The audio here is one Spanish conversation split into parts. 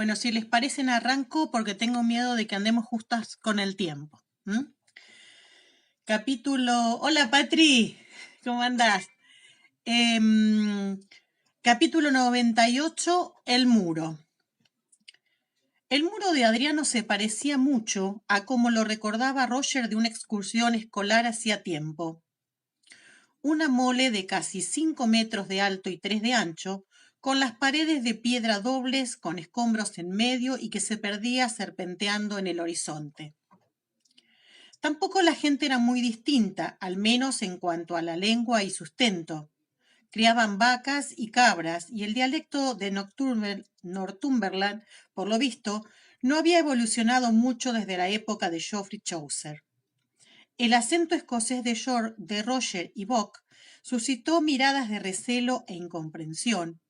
Bueno, si les parecen arranco porque tengo miedo de que andemos justas con el tiempo. Capítulo... Hola Patri, ¿cómo andás? Capítulo 98, El muro. El muro de Adriano se parecía mucho a como lo recordaba Roger de una excursión escolar hacía tiempo. Una mole de casi 5 metros de alto y 3 de ancho, con las paredes de piedra dobles, con escombros en medio y que se perdía serpenteando en el horizonte. Tampoco la gente era muy distinta, al menos en cuanto a la lengua y sustento. Criaban vacas y cabras, y el dialecto de Northumberland, por lo visto, no había evolucionado mucho desde la época de Geoffrey Chaucer. El acento escocés de Roger y Buck suscitó miradas de recelo e incomprensión,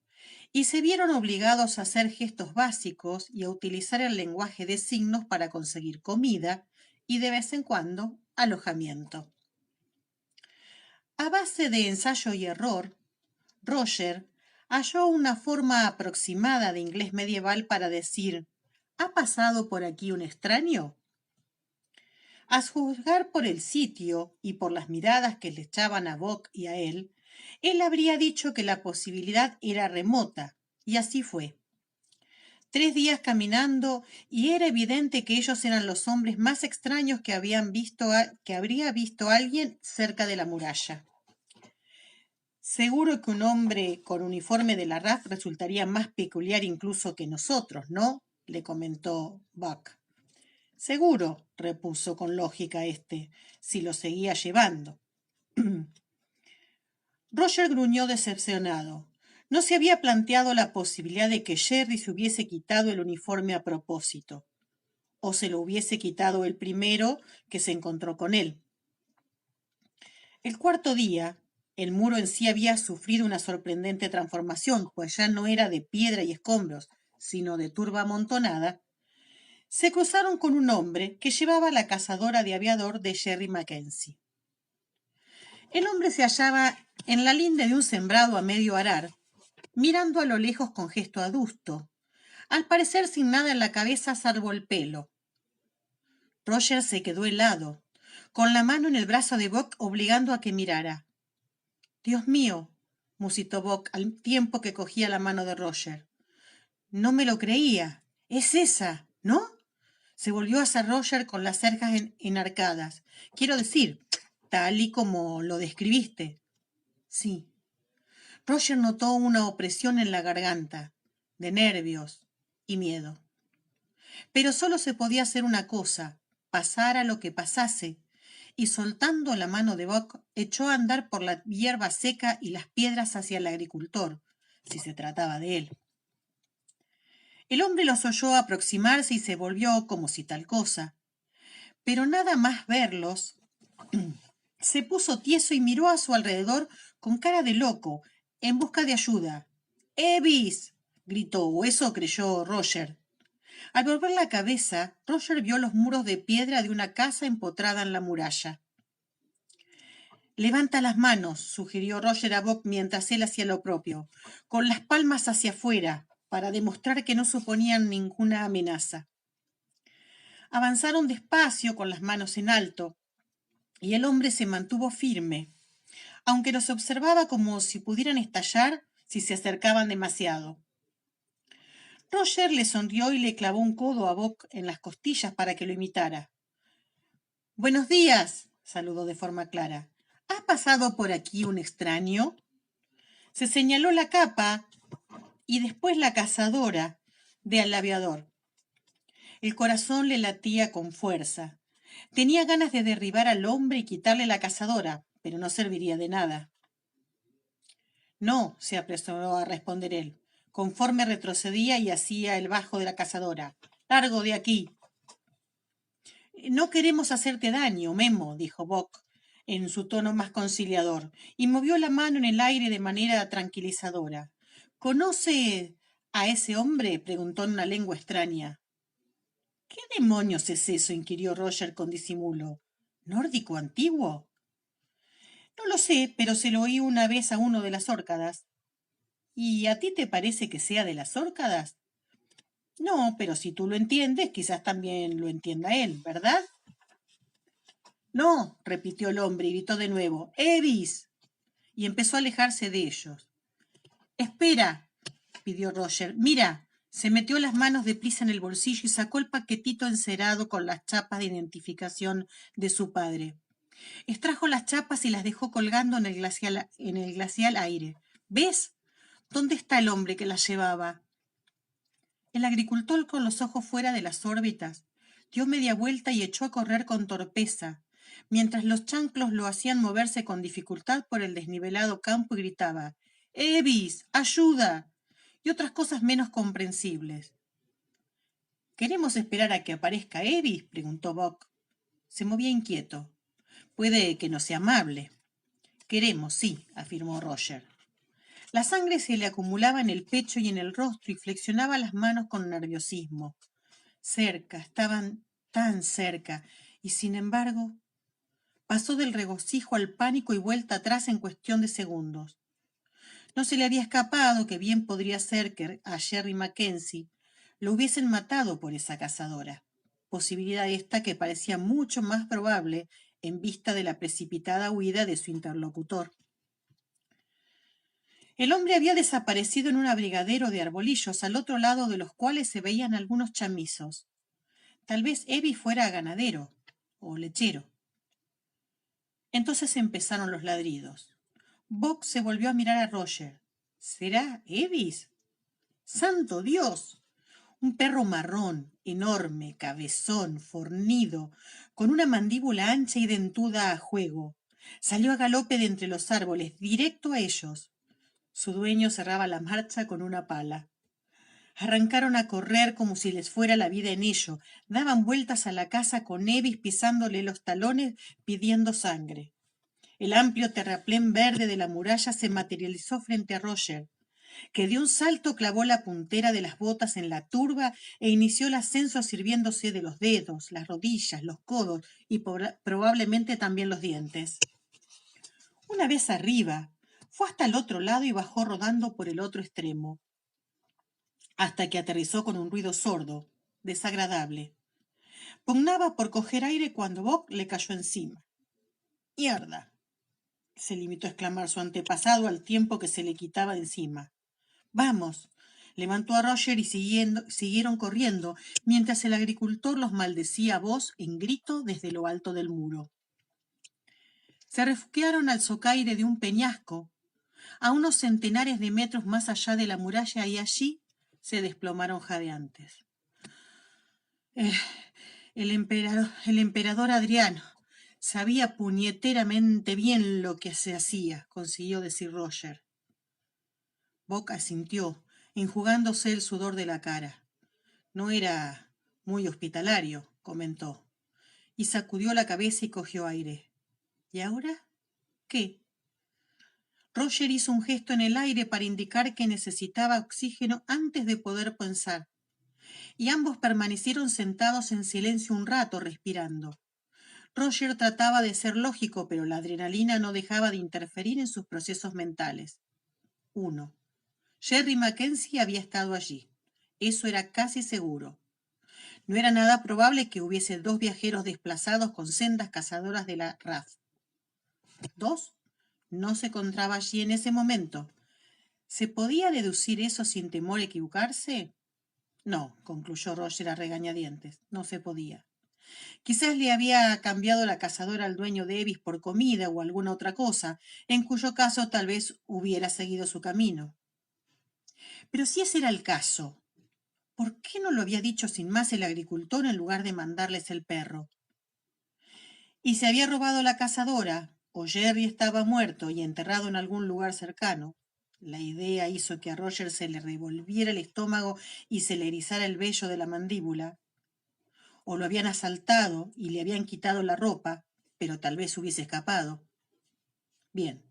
y se vieron obligados a hacer gestos básicos y a utilizar el lenguaje de signos para conseguir comida y, de vez en cuando, alojamiento. A base de ensayo y error, Roger halló una forma aproximada de inglés medieval para decir ¿ha pasado por aquí un extraño? A juzgar por el sitio y por las miradas que le echaban a Buck y a él habría dicho que la posibilidad era remota, y así fue. 3 días caminando y era evidente que ellos eran los hombres más extraños que habría visto alguien cerca de la muralla. Seguro que un hombre con uniforme de la RAF resultaría más peculiar incluso que nosotros, ¿no? Le comentó Buck. Seguro, repuso con lógica si lo seguía llevando. Roger gruñó decepcionado. No se había planteado la posibilidad de que Jerry se hubiese quitado el uniforme a propósito, o se lo hubiese quitado el primero que se encontró con él. El cuarto día, el muro en sí había sufrido una sorprendente transformación, pues ya no era de piedra y escombros, sino de turba amontonada. Se cruzaron con un hombre que llevaba la cazadora de aviador de Jerry Mackenzie. El hombre se hallaba en la linde de un sembrado a medio arar, mirando a lo lejos con gesto adusto, al parecer sin nada en la cabeza salvo el pelo. Roger se quedó helado, con la mano en el brazo de Buck obligando a que mirara. Dios mío, musitó Buck al tiempo que cogía la mano de Roger. No me lo creía. Es esa, ¿no? Se volvió hacia Roger con las cejas enarcadas. Quiero decir, tal y como lo describiste. Sí. Roger notó una opresión en la garganta, de nervios y miedo. Pero solo se podía hacer una cosa, pasara lo que pasase, y soltando la mano de Buck, echó a andar por la hierba seca y las piedras hacia el agricultor, si se trataba de él. El hombre los oyó aproximarse y se volvió como si tal cosa. Pero nada más verlos, se puso tieso y miró a su alrededor con cara de loco, en busca de ayuda. ¡Evis! Gritó, o eso creyó Roger. Al volver la cabeza, Roger vio los muros de piedra de una casa empotrada en la muralla. Levanta las manos, sugirió Roger a Buck mientras él hacía lo propio, con las palmas hacia afuera, para demostrar que no suponían ninguna amenaza. Avanzaron despacio con las manos en alto, y el hombre se mantuvo firme, aunque los observaba como si pudieran estallar si se acercaban demasiado. Roger le sonrió y le clavó un codo a Buck en las costillas para que lo imitara. «Buenos días», saludó de forma clara. «¿Ha pasado por aquí un extraño?» Se señaló la capa y después la cazadora del aviador. El corazón le latía con fuerza. Tenía ganas de derribar al hombre y quitarle la cazadora, pero no serviría de nada. «No», se apresuró a responder él, conforme retrocedía y hacía el bajo de la cazadora. «Largo de aquí». «No queremos hacerte daño, Memo», dijo Buck en su tono más conciliador, y movió la mano en el aire de manera tranquilizadora. «¿Conoce a ese hombre?», preguntó en una lengua extraña. «¿Qué demonios es eso?», inquirió Roger con disimulo. «¿Nórdico antiguo?» «No lo sé, pero se lo oí una vez a uno de las Órcadas». «¿Y a ti te parece que sea de las Órcadas?» No, pero si tú lo entiendes, quizás también lo entienda él, ¿verdad? No, repitió el hombre y gritó de nuevo, ¡Evis! Y empezó a alejarse de ellos. Espera, pidió Roger. Mira, se metió las manos deprisa en el bolsillo y sacó el paquetito encerado con las chapas de identificación de su padre. Extrajo las chapas y las dejó colgando en el glacial aire. ¿Ves? ¿Dónde está el hombre que las llevaba? El agricultor, con los ojos fuera de las órbitas, dio media vuelta y echó a correr con torpeza, mientras los chanclos lo hacían moverse con dificultad por el desnivelado campo y gritaba «¡Evis! ¡Ayuda!» y otras cosas menos comprensibles. ¿Queremos esperar a que aparezca Evis?, preguntó Buck. Se movía inquieto. Puede que no sea amable. Queremos, sí, afirmó Roger. La sangre se le acumulaba en el pecho y en el rostro y flexionaba las manos con nerviosismo. Cerca, estaban tan cerca, y sin embargo, pasó del regocijo al pánico y vuelta atrás en cuestión de segundos. No se le había escapado que bien podría ser que a Jerry Mackenzie lo hubiesen matado por esa cazadora, posibilidad esta que parecía mucho más probable en vista de la precipitada huida de su interlocutor. El hombre había desaparecido en un abrigadero de arbolillos al otro lado de los cuales se veían algunos chamizos. Tal vez Evi fuera ganadero o lechero. Entonces empezaron los ladridos. Buck se volvió a mirar a Roger. ¿Será Evis? ¡Santo Dios! Un perro marrón, enorme, cabezón, fornido, con una mandíbula ancha y dentuda a juego. Salió a galope de entre los árboles, directo a ellos. Su dueño cerraba la marcha con una pala. Arrancaron a correr como si les fuera la vida en ello. Daban vueltas a la casa con Evis pisándole los talones pidiendo sangre. El amplio terraplén verde de la muralla se materializó frente a Roger, que de un salto clavó la puntera de las botas en la turba e inició el ascenso sirviéndose de los dedos, las rodillas, los codos y probablemente también los dientes. Una vez arriba, fue hasta el otro lado y bajó rodando por el otro extremo, hasta que aterrizó con un ruido sordo, desagradable. Pugnaba por coger aire cuando Bob le cayó encima. ¡Mierda!, se limitó a exclamar su antepasado al tiempo que se le quitaba de encima. ¡Vamos! Levantó a Roger y siguieron corriendo, mientras el agricultor los maldecía a voz en grito desde lo alto del muro. Se refugiaron al socaire de un peñasco, a unos centenares de metros más allá de la muralla, y allí se desplomaron jadeantes. El emperador Adriano sabía puñeteramente bien lo que se hacía, consiguió decir Roger. Boca asintió, enjugándose el sudor de la cara. No era muy hospitalario, comentó, y sacudió la cabeza y cogió aire. ¿Y ahora qué? Roger hizo un gesto en el aire para indicar que necesitaba oxígeno antes de poder pensar, y ambos permanecieron sentados en silencio un rato, respirando. Roger trataba de ser lógico, pero la adrenalina no dejaba de interferir en sus procesos mentales. 1. Jerry Mackenzie había estado allí. Eso era casi seguro. No era nada probable que hubiese dos viajeros desplazados con sendas cazadoras de la RAF. 2. No se encontraba allí en ese momento. ¿Se podía deducir eso sin temor a equivocarse? No, concluyó Roger a regañadientes. No se podía. Quizás le había cambiado la cazadora al dueño de Evis por comida o alguna otra cosa, en cuyo caso tal vez hubiera seguido su camino. Pero si ese era el caso, ¿por qué no lo había dicho sin más el agricultor en lugar de mandarles el perro? Y se había robado la cazadora, o Jerry estaba muerto y enterrado en algún lugar cercano. La idea hizo que a Roger se le revolviera el estómago y se le erizara el vello de la mandíbula. O lo habían asaltado y le habían quitado la ropa, pero tal vez hubiese escapado. Bien,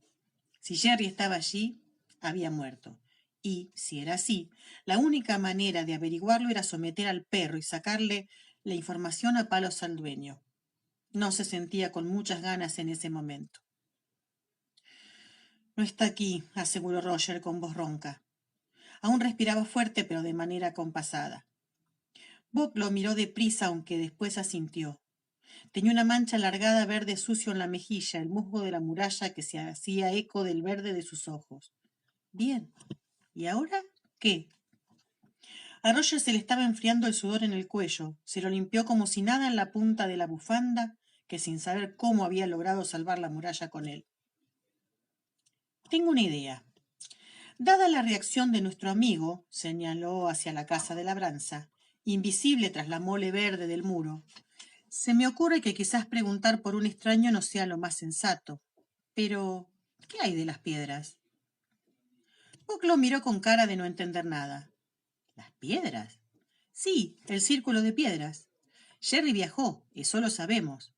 si Jerry estaba allí, había muerto. Y, si era así, la única manera de averiguarlo era someter al perro y sacarle la información a palos al dueño. No se sentía con muchas ganas en ese momento. No está aquí, aseguró Roger con voz ronca. Aún respiraba fuerte, pero de manera compasada. Bob lo miró deprisa, aunque después asintió. Tenía una mancha alargada verde sucio en la mejilla, el musgo de la muralla que se hacía eco del verde de sus ojos. Bien. ¿Y ahora qué? A Roger se le estaba enfriando el sudor en el cuello. Se lo limpió como si nada en la punta de la bufanda, que sin saber cómo había logrado salvar la muralla con él. Tengo una idea. Dada la reacción de nuestro amigo, señaló hacia la casa de labranza, invisible tras la mole verde del muro, se me ocurre que quizás preguntar por un extraño no sea lo más sensato. Pero, ¿qué hay de las piedras? Puck lo miró con cara de no entender nada. ¿Las piedras? Sí, el círculo de piedras. Jerry viajó, eso lo sabemos.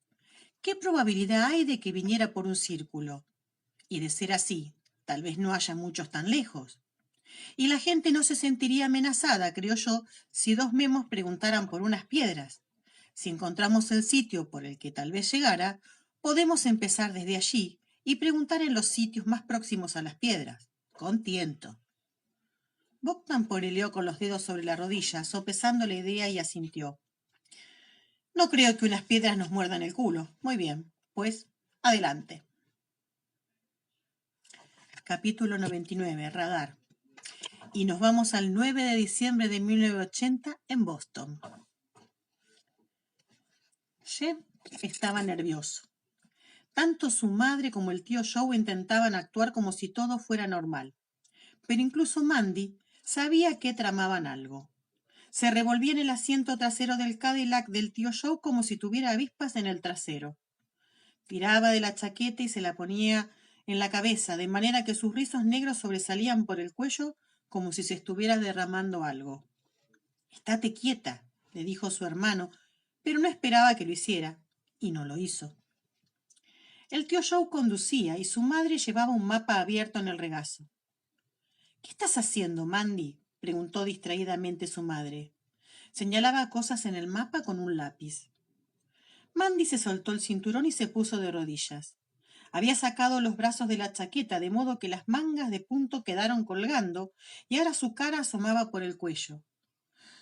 ¿Qué probabilidad hay de que viniera por un círculo? Y de ser así, tal vez no haya muchos tan lejos. Y la gente no se sentiría amenazada, creo yo, si dos memos preguntaran por unas piedras. Si encontramos el sitio por el que tal vez llegara, podemos empezar desde allí y preguntar en los sitios más próximos a las piedras. Con tiento. Bob tamporeó con los dedos sobre la rodilla, sopesando la idea y asintió. No creo que unas piedras nos muerdan el culo. Muy bien, pues, adelante. Capítulo 99. Radar. Y nos vamos al 9 de diciembre de 1980 en Boston. Jem estaba nervioso. Tanto su madre como el tío Joe intentaban actuar como si todo fuera normal. Pero incluso Mandy sabía que tramaban algo. Se revolvía en el asiento trasero del Cadillac del tío Joe como si tuviera avispas en el trasero. Tiraba de la chaqueta y se la ponía en la cabeza, de manera que sus rizos negros sobresalían por el cuello como si se estuviera derramando algo. «Estate quieta», le dijo su hermano, pero no esperaba que lo hiciera, y no lo hizo. El tío Joe conducía y su madre llevaba un mapa abierto en el regazo. «¿Qué estás haciendo, Mandy?», preguntó distraídamente su madre. Señalaba cosas en el mapa con un lápiz. Mandy se soltó el cinturón y se puso de rodillas. Había sacado los brazos de la chaqueta, de modo que las mangas de punto quedaron colgando, y ahora su cara asomaba por el cuello.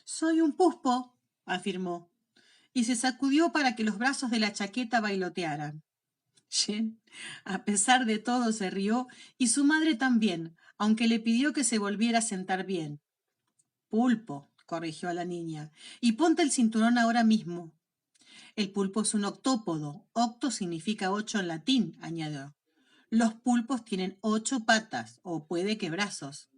«Soy un puspo», afirmó, y se sacudió para que los brazos de la chaqueta bailotearan. Jen, a pesar de todo, se rió, y su madre también, aunque le pidió que se volviera a sentar bien. «Pulpo», corrigió a la niña, «y ponte el cinturón ahora mismo». «El pulpo es un octópodo. Octo significa 8 en latín», añadió. «Los pulpos tienen 8 patas, o puede que brazos».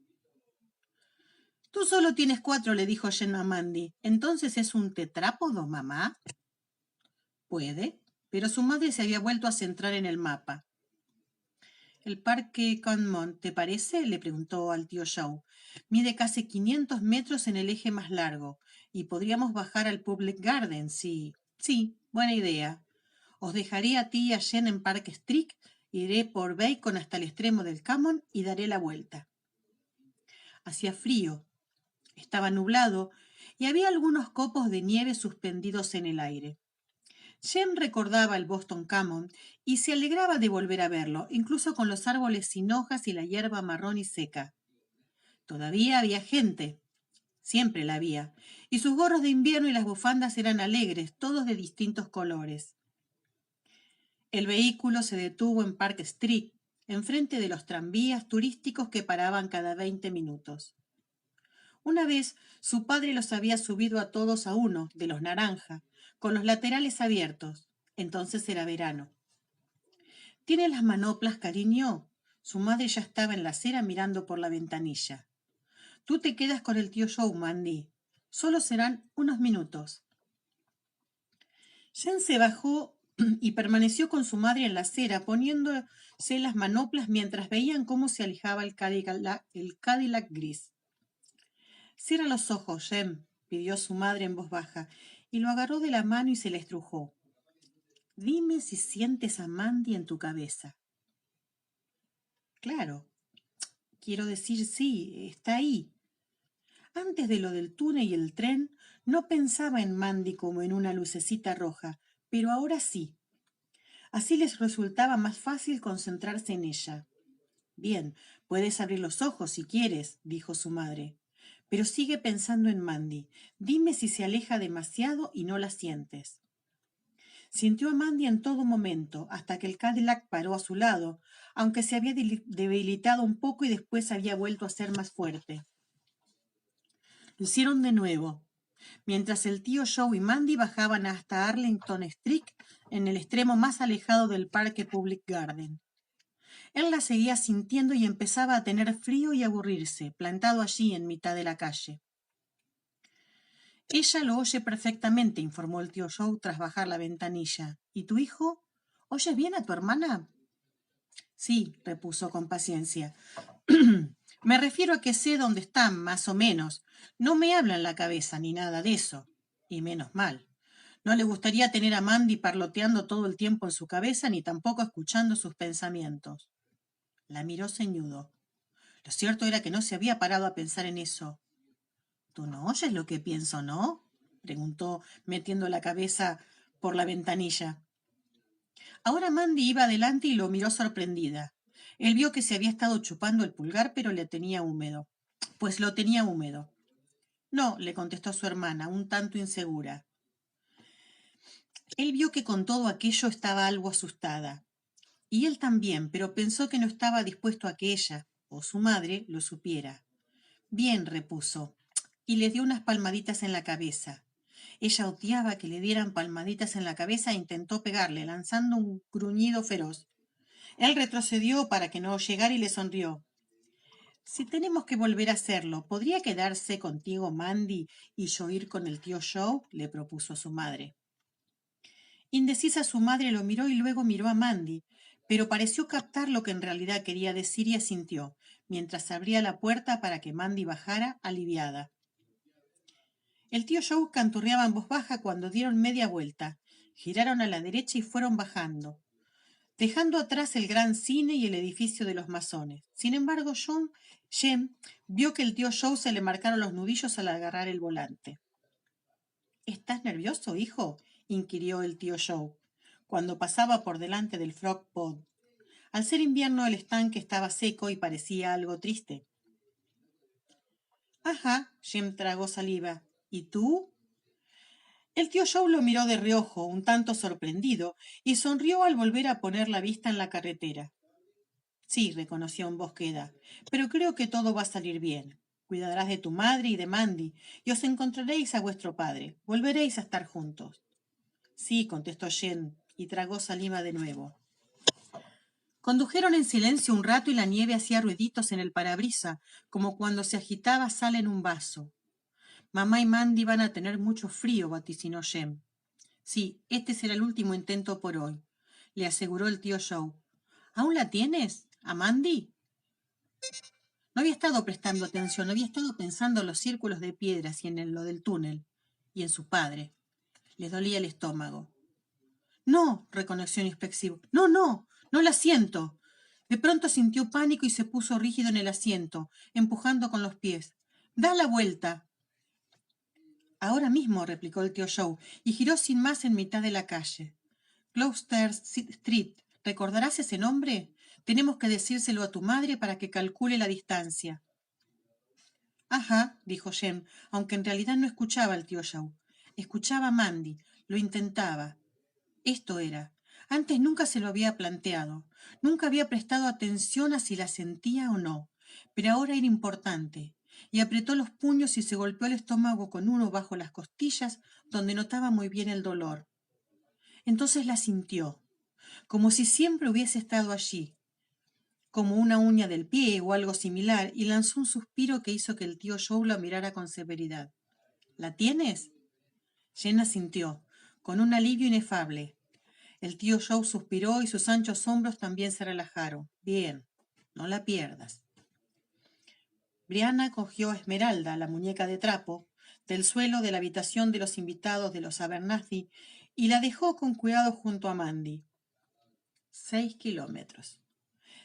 «Tú solo tienes 4», le dijo Jen a Mandy. «¿Entonces es un tetrápodo, mamá?» «Puede», pero su madre se había vuelto a centrar en el mapa. «¿El parque Conmont te parece?», le preguntó al tío Joe. «Mide casi 500 metros en el eje más largo, y podríamos bajar al Public Garden, sí». «Sí, buena idea. Os dejaré a ti y a Jen en Park Street, iré por Bacon hasta el extremo del Common y daré la vuelta». Hacía frío, estaba nublado, y había algunos copos de nieve suspendidos en el aire. Jem recordaba el Boston Common y se alegraba de volver a verlo, incluso con los árboles sin hojas y la hierba marrón y seca. Todavía había gente, siempre la había, y sus gorros de invierno y las bufandas eran alegres, todos de distintos colores. El vehículo se detuvo en Park Street, enfrente de los tranvías turísticos que paraban cada 20 minutos. Una vez su padre los había subido a todos a uno, de los naranja, con los laterales abiertos. Entonces era verano. «¿Tiene las manoplas, cariño?» Su madre ya estaba en la acera mirando por la ventanilla. «Tú te quedas con el tío Joe, Mandy. Solo serán unos minutos». Jen se bajó y permaneció con su madre en la acera, poniéndose las manoplas mientras veían cómo se alejaba el Cadillac gris. «Cierra los ojos, Jem», pidió su madre en voz baja, y lo agarró de la mano y se le estrujó. «Dime si sientes a Mandy en tu cabeza». «Claro. Quiero decir, sí, está ahí». Antes de lo del túnel y el tren, no pensaba en Mandy como en una lucecita roja, pero ahora sí. Así les resultaba más fácil concentrarse en ella. «Bien, puedes abrir los ojos si quieres», dijo su madre. pero sigue pensando en Mandy. Dime si se aleja demasiado y no la sientes. Sintió a Mandy en todo momento, hasta que el Cadillac paró a su lado, aunque se había debilitado un poco y después había vuelto a ser más fuerte. Lo hicieron de nuevo, mientras el tío Joe y Mandy bajaban hasta Arlington Street, en el extremo más alejado del parque Public Garden. Él la seguía sintiendo y empezaba a tener frío y aburrirse, plantado allí en mitad de la calle. Ella lo oye perfectamente, informó el tío Joe tras bajar la ventanilla. ¿Y tu hijo? ¿Oyes bien a tu hermana? Sí, repuso con paciencia. Me refiero a que sé dónde están, más o menos. No me habla en la cabeza ni nada de eso. Y menos mal. No le gustaría tener a Mandy parloteando todo el tiempo en su cabeza ni tampoco escuchando sus pensamientos. La miró ceñudo. Lo cierto era que no se había parado a pensar en eso. ¿Tú no oyes lo que pienso, no? Preguntó, metiendo la cabeza por la ventanilla. Ahora Mandy iba adelante y lo miró sorprendida. Él vio que se había estado chupando el pulgar, pero le tenía húmedo. Pues lo tenía húmedo. No, le contestó su hermana, un tanto insegura. Él vio que con todo aquello estaba algo asustada. Y él también, pero pensó que no estaba dispuesto a que ella, o su madre, lo supiera. Bien, repuso, y le dio unas palmaditas en la cabeza. Ella odiaba que le dieran palmaditas en la cabeza e intentó pegarle, lanzando un gruñido feroz. Él retrocedió para que no llegara y le sonrió. Si tenemos que volver a hacerlo, ¿podría quedarse contigo Mandy y yo ir con el tío Joe? Le propuso su madre. Indecisa, su madre lo miró y luego miró a Mandy, pero pareció captar lo que en realidad quería decir y asintió, mientras abría la puerta para que Mandy bajara, aliviada. El tío Joe canturreaba en voz baja cuando dieron media vuelta, giraron a la derecha y fueron bajando, dejando atrás el gran cine y el edificio de los masones. Sin embargo, Jem vio que el tío Joe se le marcaron los nudillos al agarrar el volante. ¿Estás nervioso, hijo?, inquirió el tío Joe, cuando pasaba por delante del Frog Pond. Al ser invierno, el estanque estaba seco y parecía algo triste. Ajá, Jem tragó saliva. ¿Y tú? El tío Joe lo miró de reojo, un tanto sorprendido, y sonrió al volver a poner la vista en la carretera. Sí, reconoció en voz queda, pero creo que todo va a salir bien. Cuidarás de tu madre y de Mandy, y os encontraréis a vuestro padre. Volveréis a estar juntos. Sí, contestó Jen, y tragó saliva de nuevo. Condujeron en silencio un rato y la nieve hacía ruiditos en el parabrisa, como cuando se agitaba sal en un vaso. Mamá y Mandy van a tener mucho frío, vaticinó Jem. Sí, este será el último intento por hoy, le aseguró el tío Joe. ¿Aún la tienes? ¿A Mandy? No había estado prestando atención, había estado pensando en los círculos de piedras y en lo del túnel, y en su padre. Le dolía el estómago. No, reconoció inexpresivo. No, no, no la siento. De pronto sintió pánico y se puso rígido en el asiento, empujando con los pies. Da la vuelta. Ahora mismo, replicó el tío Joe, y giró sin más en mitad de la calle. Gloucester Street. ¿Recordarás ese nombre? Tenemos que decírselo a tu madre para que calcule la distancia. Ajá, dijo Jem, aunque en realidad no escuchaba al tío Joe. Escuchaba a Mandy, lo intentaba. Esto era. Antes nunca se lo había planteado. Nunca había prestado atención a si la sentía o no. Pero ahora era importante. Y apretó los puños y se golpeó el estómago con uno bajo las costillas, donde notaba muy bien el dolor. Entonces la sintió, como si siempre hubiese estado allí, como una uña del pie o algo similar, y lanzó un suspiro que hizo que el tío Joe la mirara con severidad. ¿La tienes? Jenna sintió, con un alivio inefable. El tío Joe suspiró y sus anchos hombros también se relajaron. Bien, no la pierdas. Brianna cogió a Esmeralda, la muñeca de trapo, del suelo de la habitación de los invitados de los Abernathy y la dejó con cuidado junto a Mandy. 6 kilómetros.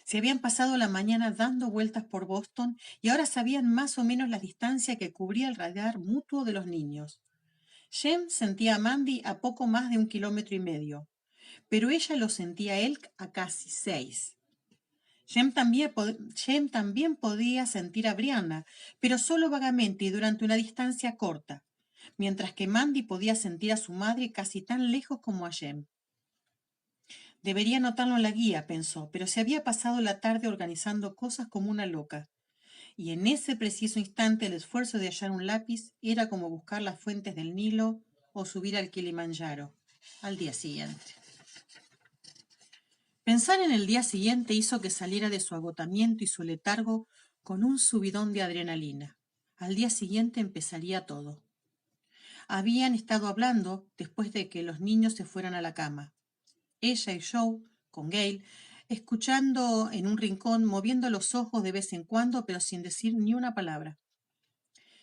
Se habían pasado la mañana dando vueltas por Boston y ahora sabían más o menos la distancia que cubría el radar mutuo de los niños. Jem sentía a Mandy a poco más de 1,5 kilómetros, pero ella lo sentía a él a casi 6. Jem también podía sentir a Brianna, pero solo vagamente y durante una distancia corta, mientras que Mandy podía sentir a su madre casi tan lejos como a Jem. Debería anotarlo en la guía, pensó, pero se había pasado la tarde organizando cosas como una loca, y en ese preciso instante el esfuerzo de hallar un lápiz era como buscar las fuentes del Nilo o subir al Kilimanjaro al día siguiente. Pensar en el día siguiente hizo que saliera de su agotamiento y su letargo con un subidón de adrenalina. Al día siguiente empezaría todo. Habían estado hablando después de que los niños se fueran a la cama. Ella y Joe, con Gail, escuchando en un rincón, moviendo los ojos de vez en cuando, pero sin decir ni una palabra.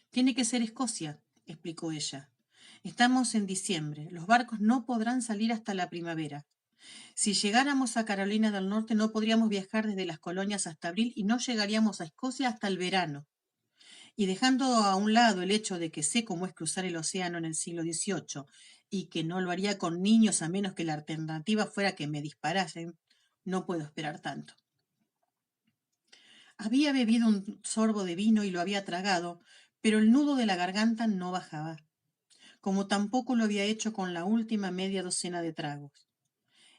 Tiene que ser Escocia, explicó ella. Estamos en diciembre. Los barcos no podrán salir hasta la primavera. Si llegáramos a Carolina del Norte no podríamos viajar desde las colonias hasta abril y no llegaríamos a Escocia hasta el verano. Y dejando a un lado el hecho de que sé cómo es cruzar el océano en el siglo XVIII y que no lo haría con niños a menos que la alternativa fuera que me disparasen, no puedo esperar tanto. Había bebido un sorbo de vino y lo había tragado, pero el nudo de la garganta no bajaba, como tampoco lo había hecho con la última media docena de tragos.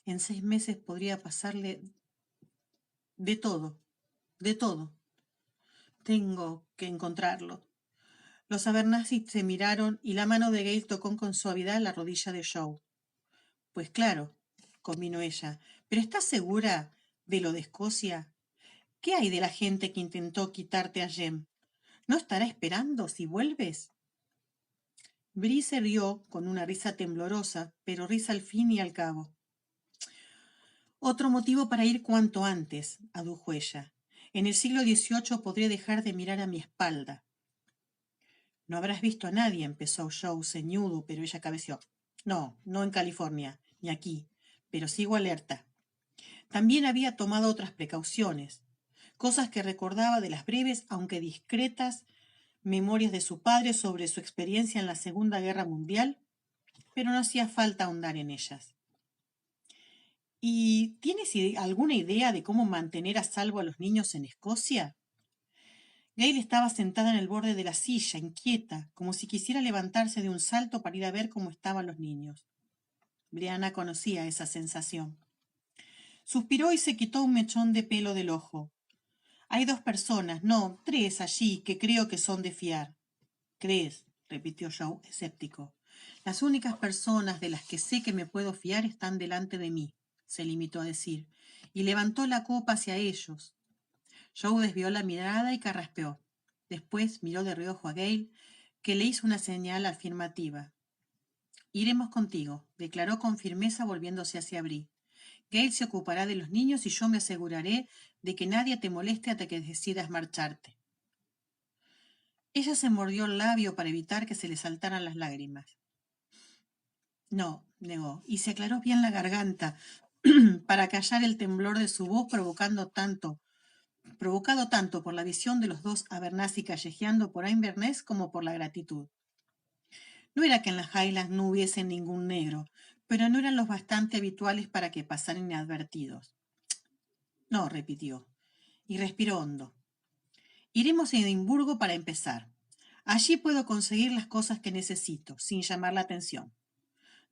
En 6 meses podría pasarle de todo, de todo. Tengo que encontrarlo. Los Abernathy se miraron y la mano de Gale tocó con suavidad la rodilla de Joe. Pues claro, convino ella, pero ¿estás segura de lo de Escocia? ¿Qué hay de la gente que intentó quitarte a Jem? ¿No estará esperando si vuelves? Bree se rió con una risa temblorosa, pero risa al fin y al cabo. Otro motivo para ir cuanto antes, adujo ella. En el siglo XVIII podré dejar de mirar a mi espalda. No habrás visto a nadie, empezó Joe ceñudo, pero ella cabeció. No, no en California, ni aquí, pero sigo alerta. También había tomado otras precauciones, cosas que recordaba de las breves, aunque discretas, memorias de su padre sobre su experiencia en la Segunda Guerra Mundial, pero no hacía falta ahondar en ellas. ¿Y tienes alguna idea de cómo mantener a salvo a los niños en Escocia? Gail estaba sentada en el borde de la silla, inquieta, como si quisiera levantarse de un salto para ir a ver cómo estaban los niños. Brianna conocía esa sensación. Suspiró y se quitó un mechón de pelo del ojo. Hay 2 personas, no, 3 allí, que creo que son de fiar. ¿Crees? Repitió Joe, escéptico. Las únicas personas de las que sé que me puedo fiar están delante de mí, se limitó a decir, y levantó la copa hacia ellos. Joe desvió la mirada y carraspeó. Después miró de reojo a Gale, que le hizo una señal afirmativa. Iremos contigo, declaró con firmeza volviéndose hacia Bree. Gale se ocupará de los niños y yo me aseguraré de que nadie te moleste hasta que decidas marcharte. Ella se mordió el labio para evitar que se le saltaran las lágrimas. No, negó, y se aclaró bien la garganta para callar el temblor de su voz provocado tanto por la visión de los 2 Abernathy callejeando por Inverness como por la gratitud. No era que en las Highlands no hubiese ningún negro, pero no eran los bastante habituales para que pasaran inadvertidos. No, repitió, y respiró hondo. Iremos a Edimburgo para empezar. Allí puedo conseguir las cosas que necesito, sin llamar la atención.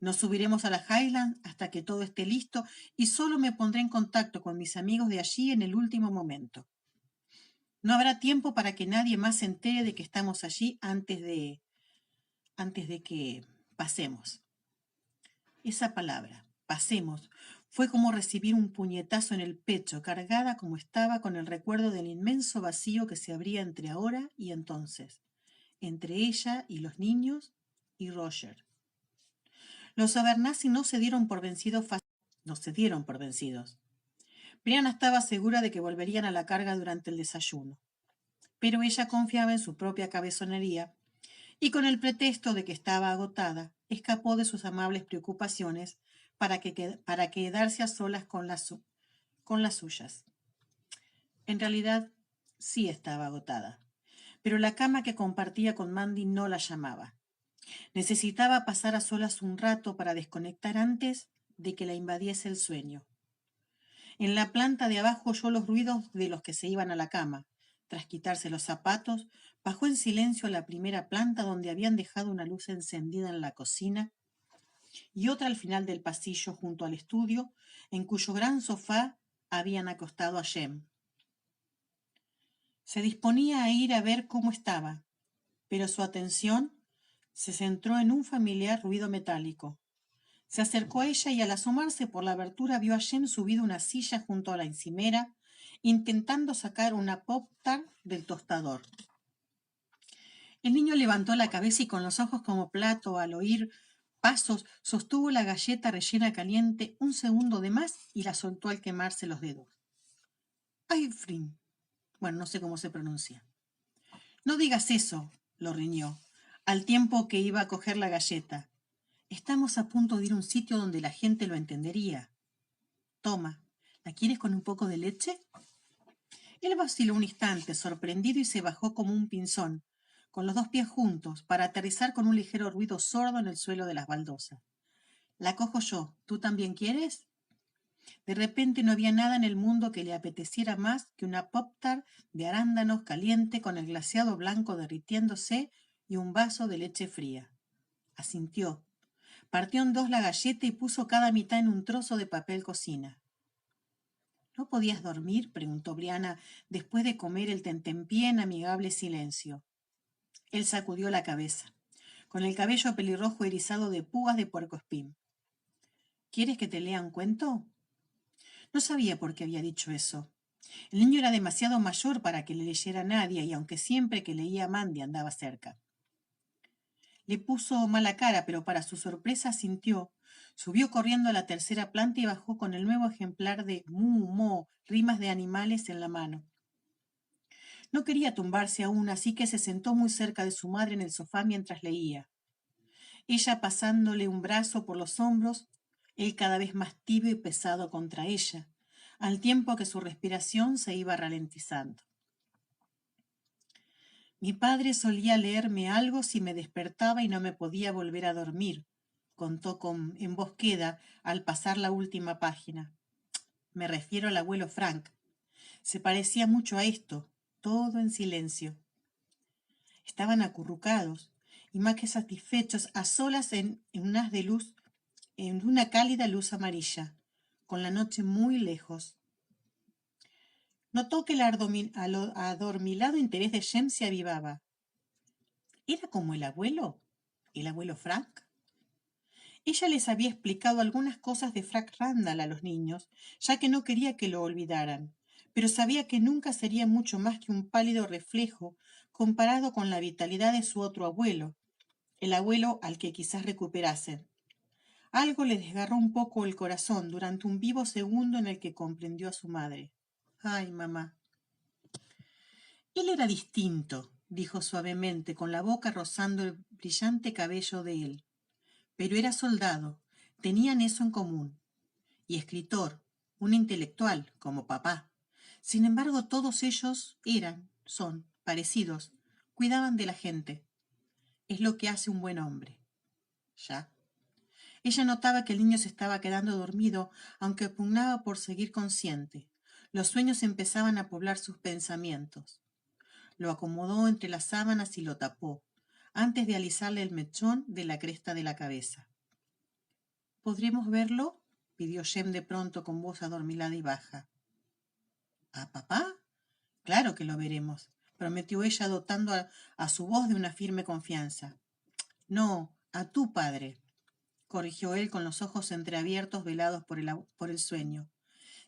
Nos subiremos a las Highlands hasta que todo esté listo y solo me pondré en contacto con mis amigos de allí en el último momento. No habrá tiempo para que nadie más se entere de que estamos allí antes de que pasemos. Esa palabra, pasemos, fue como recibir un puñetazo en el pecho, cargada como estaba con el recuerdo del inmenso vacío que se abría entre ahora y entonces, entre ella y los niños y Roger. Los Abernathy no se dieron por vencidos no se dieron por vencidos. Brianna estaba segura de que volverían a la carga durante el desayuno, pero ella confiaba en su propia cabezonería y con el pretexto de que estaba agotada, escapó de sus amables preocupaciones para quedarse a solas con las suyas. En realidad, sí estaba agotada, pero la cama que compartía con Mandy no la llamaba. Necesitaba pasar a solas un rato para desconectar antes de que la invadiese el sueño. En la planta de abajo oyó los ruidos de los que se iban a la cama. Tras quitarse los zapatos, bajó en silencio a la primera planta donde habían dejado una luz encendida en la cocina y otra al final del pasillo junto al estudio, en cuyo gran sofá habían acostado a Jem. Se disponía a ir a ver cómo estaba, pero su atención se centró en un familiar ruido metálico. Se acercó a ella y al asomarse por la abertura vio a Jem subido a una silla junto a la encimera, intentando sacar una Pop-Tart del tostador. El niño levantó la cabeza y con los ojos como plato al oír pasos sostuvo la galleta rellena caliente un segundo de más y la soltó al quemarse los dedos. ¡Ay, bueno, no sé cómo se pronuncia. No digas eso, lo riñó, al tiempo que iba a coger la galleta. Estamos a punto de ir a un sitio donde la gente lo entendería. Toma, ¿la quieres con un poco de leche? Él vaciló un instante, sorprendido, y se bajó como un pinzón, con los dos pies juntos, para aterrizar con un ligero ruido sordo en el suelo de las baldosas. La cojo yo. ¿Tú también quieres? De repente no había nada en el mundo que le apeteciera más que una Pop-Tart de arándanos caliente con el glaseado blanco derritiéndose y un vaso de leche fría. Asintió. Partió en dos la galleta y puso cada mitad en un trozo de papel cocina. ¿No podías dormir?, preguntó Briana después de comer el tentempié en amigable silencio. Él sacudió la cabeza, con el cabello pelirrojo erizado de púas de puercoespín. ¿Quieres que te lea un cuento? No sabía por qué había dicho eso. El niño era demasiado mayor para que le leyera a nadie, y aunque siempre que leía a Mandy andaba cerca. Le puso mala cara, pero para su sorpresa asintió. Subió corriendo a la tercera planta y bajó con el nuevo ejemplar de Mu Mo, rimas de animales, en la mano. No quería tumbarse aún, así que se sentó muy cerca de su madre en el sofá mientras leía. Ella pasándole un brazo por los hombros, él cada vez más tibio y pesado contra ella, al tiempo que su respiración se iba ralentizando. Mi padre solía leerme algo si me despertaba y no me podía volver a dormir, contó en voz queda al pasar la última página. Me refiero al abuelo Frank. Se parecía mucho a esto, todo en silencio. Estaban acurrucados y más que satisfechos, a solas en un haz de luz, en una cálida luz amarilla, con la noche muy lejos. Notó que el adormilado interés de Jem se avivaba. ¿Era como el abuelo Frank? Ella les había explicado algunas cosas de Frank Randall a los niños, ya que no quería que lo olvidaran, pero sabía que nunca sería mucho más que un pálido reflejo comparado con la vitalidad de su otro abuelo, el abuelo al que quizás recuperasen. Algo le desgarró un poco el corazón durante un vivo segundo en el que comprendió a su madre. Ay, mamá. Él era distinto, dijo suavemente, con la boca rozando el brillante cabello de él. Pero era soldado, tenían eso en común. Y escritor, un intelectual, como papá. Sin embargo, todos ellos son, parecidos, cuidaban de la gente. Es lo que hace un buen hombre. ¿Ya? Ella notaba que el niño se estaba quedando dormido, aunque pugnaba por seguir consciente. Los sueños empezaban a poblar sus pensamientos. Lo acomodó entre las sábanas y lo tapó, antes de alisarle el mechón de la cresta de la cabeza. ¿Podremos verlo?, pidió Jem de pronto con voz adormilada y baja. ¿A papá? Claro que lo veremos, prometió ella dotando a su voz de una firme confianza. No, a tu padre, corrigió él con los ojos entreabiertos velados por el sueño.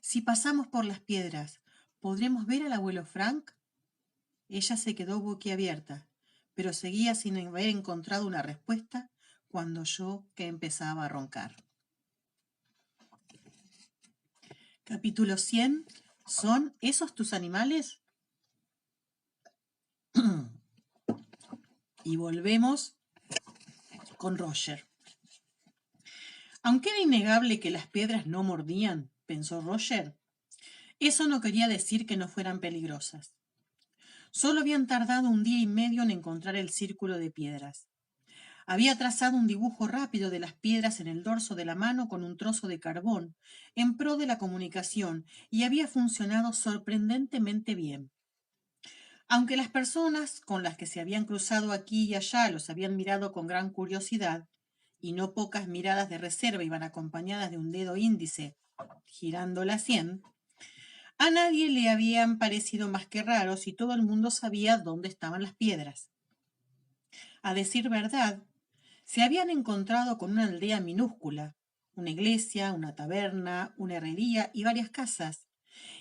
Si pasamos por las piedras, ¿podremos ver al abuelo Frank? Ella se quedó boquiabierta, pero seguía sin haber encontrado una respuesta cuando oyó que empezaba a roncar. Capítulo 100. ¿Son esos tus animales? Y volvemos con Roger. Aunque era innegable que las piedras no mordían, pensó Roger, eso no quería decir que no fueran peligrosas. Solo habían tardado un día y medio en encontrar el círculo de piedras. Había trazado un dibujo rápido de las piedras en el dorso de la mano con un trozo de carbón, en pro de la comunicación, y había funcionado sorprendentemente bien. Aunque las personas con las que se habían cruzado aquí y allá los habían mirado con gran curiosidad, y no pocas miradas de reserva iban acompañadas de un dedo índice girando la sien, a nadie le habían parecido más que raros y todo el mundo sabía dónde estaban las piedras. A decir verdad, se habían encontrado con una aldea minúscula, una iglesia, una taberna, una herrería y varias casas.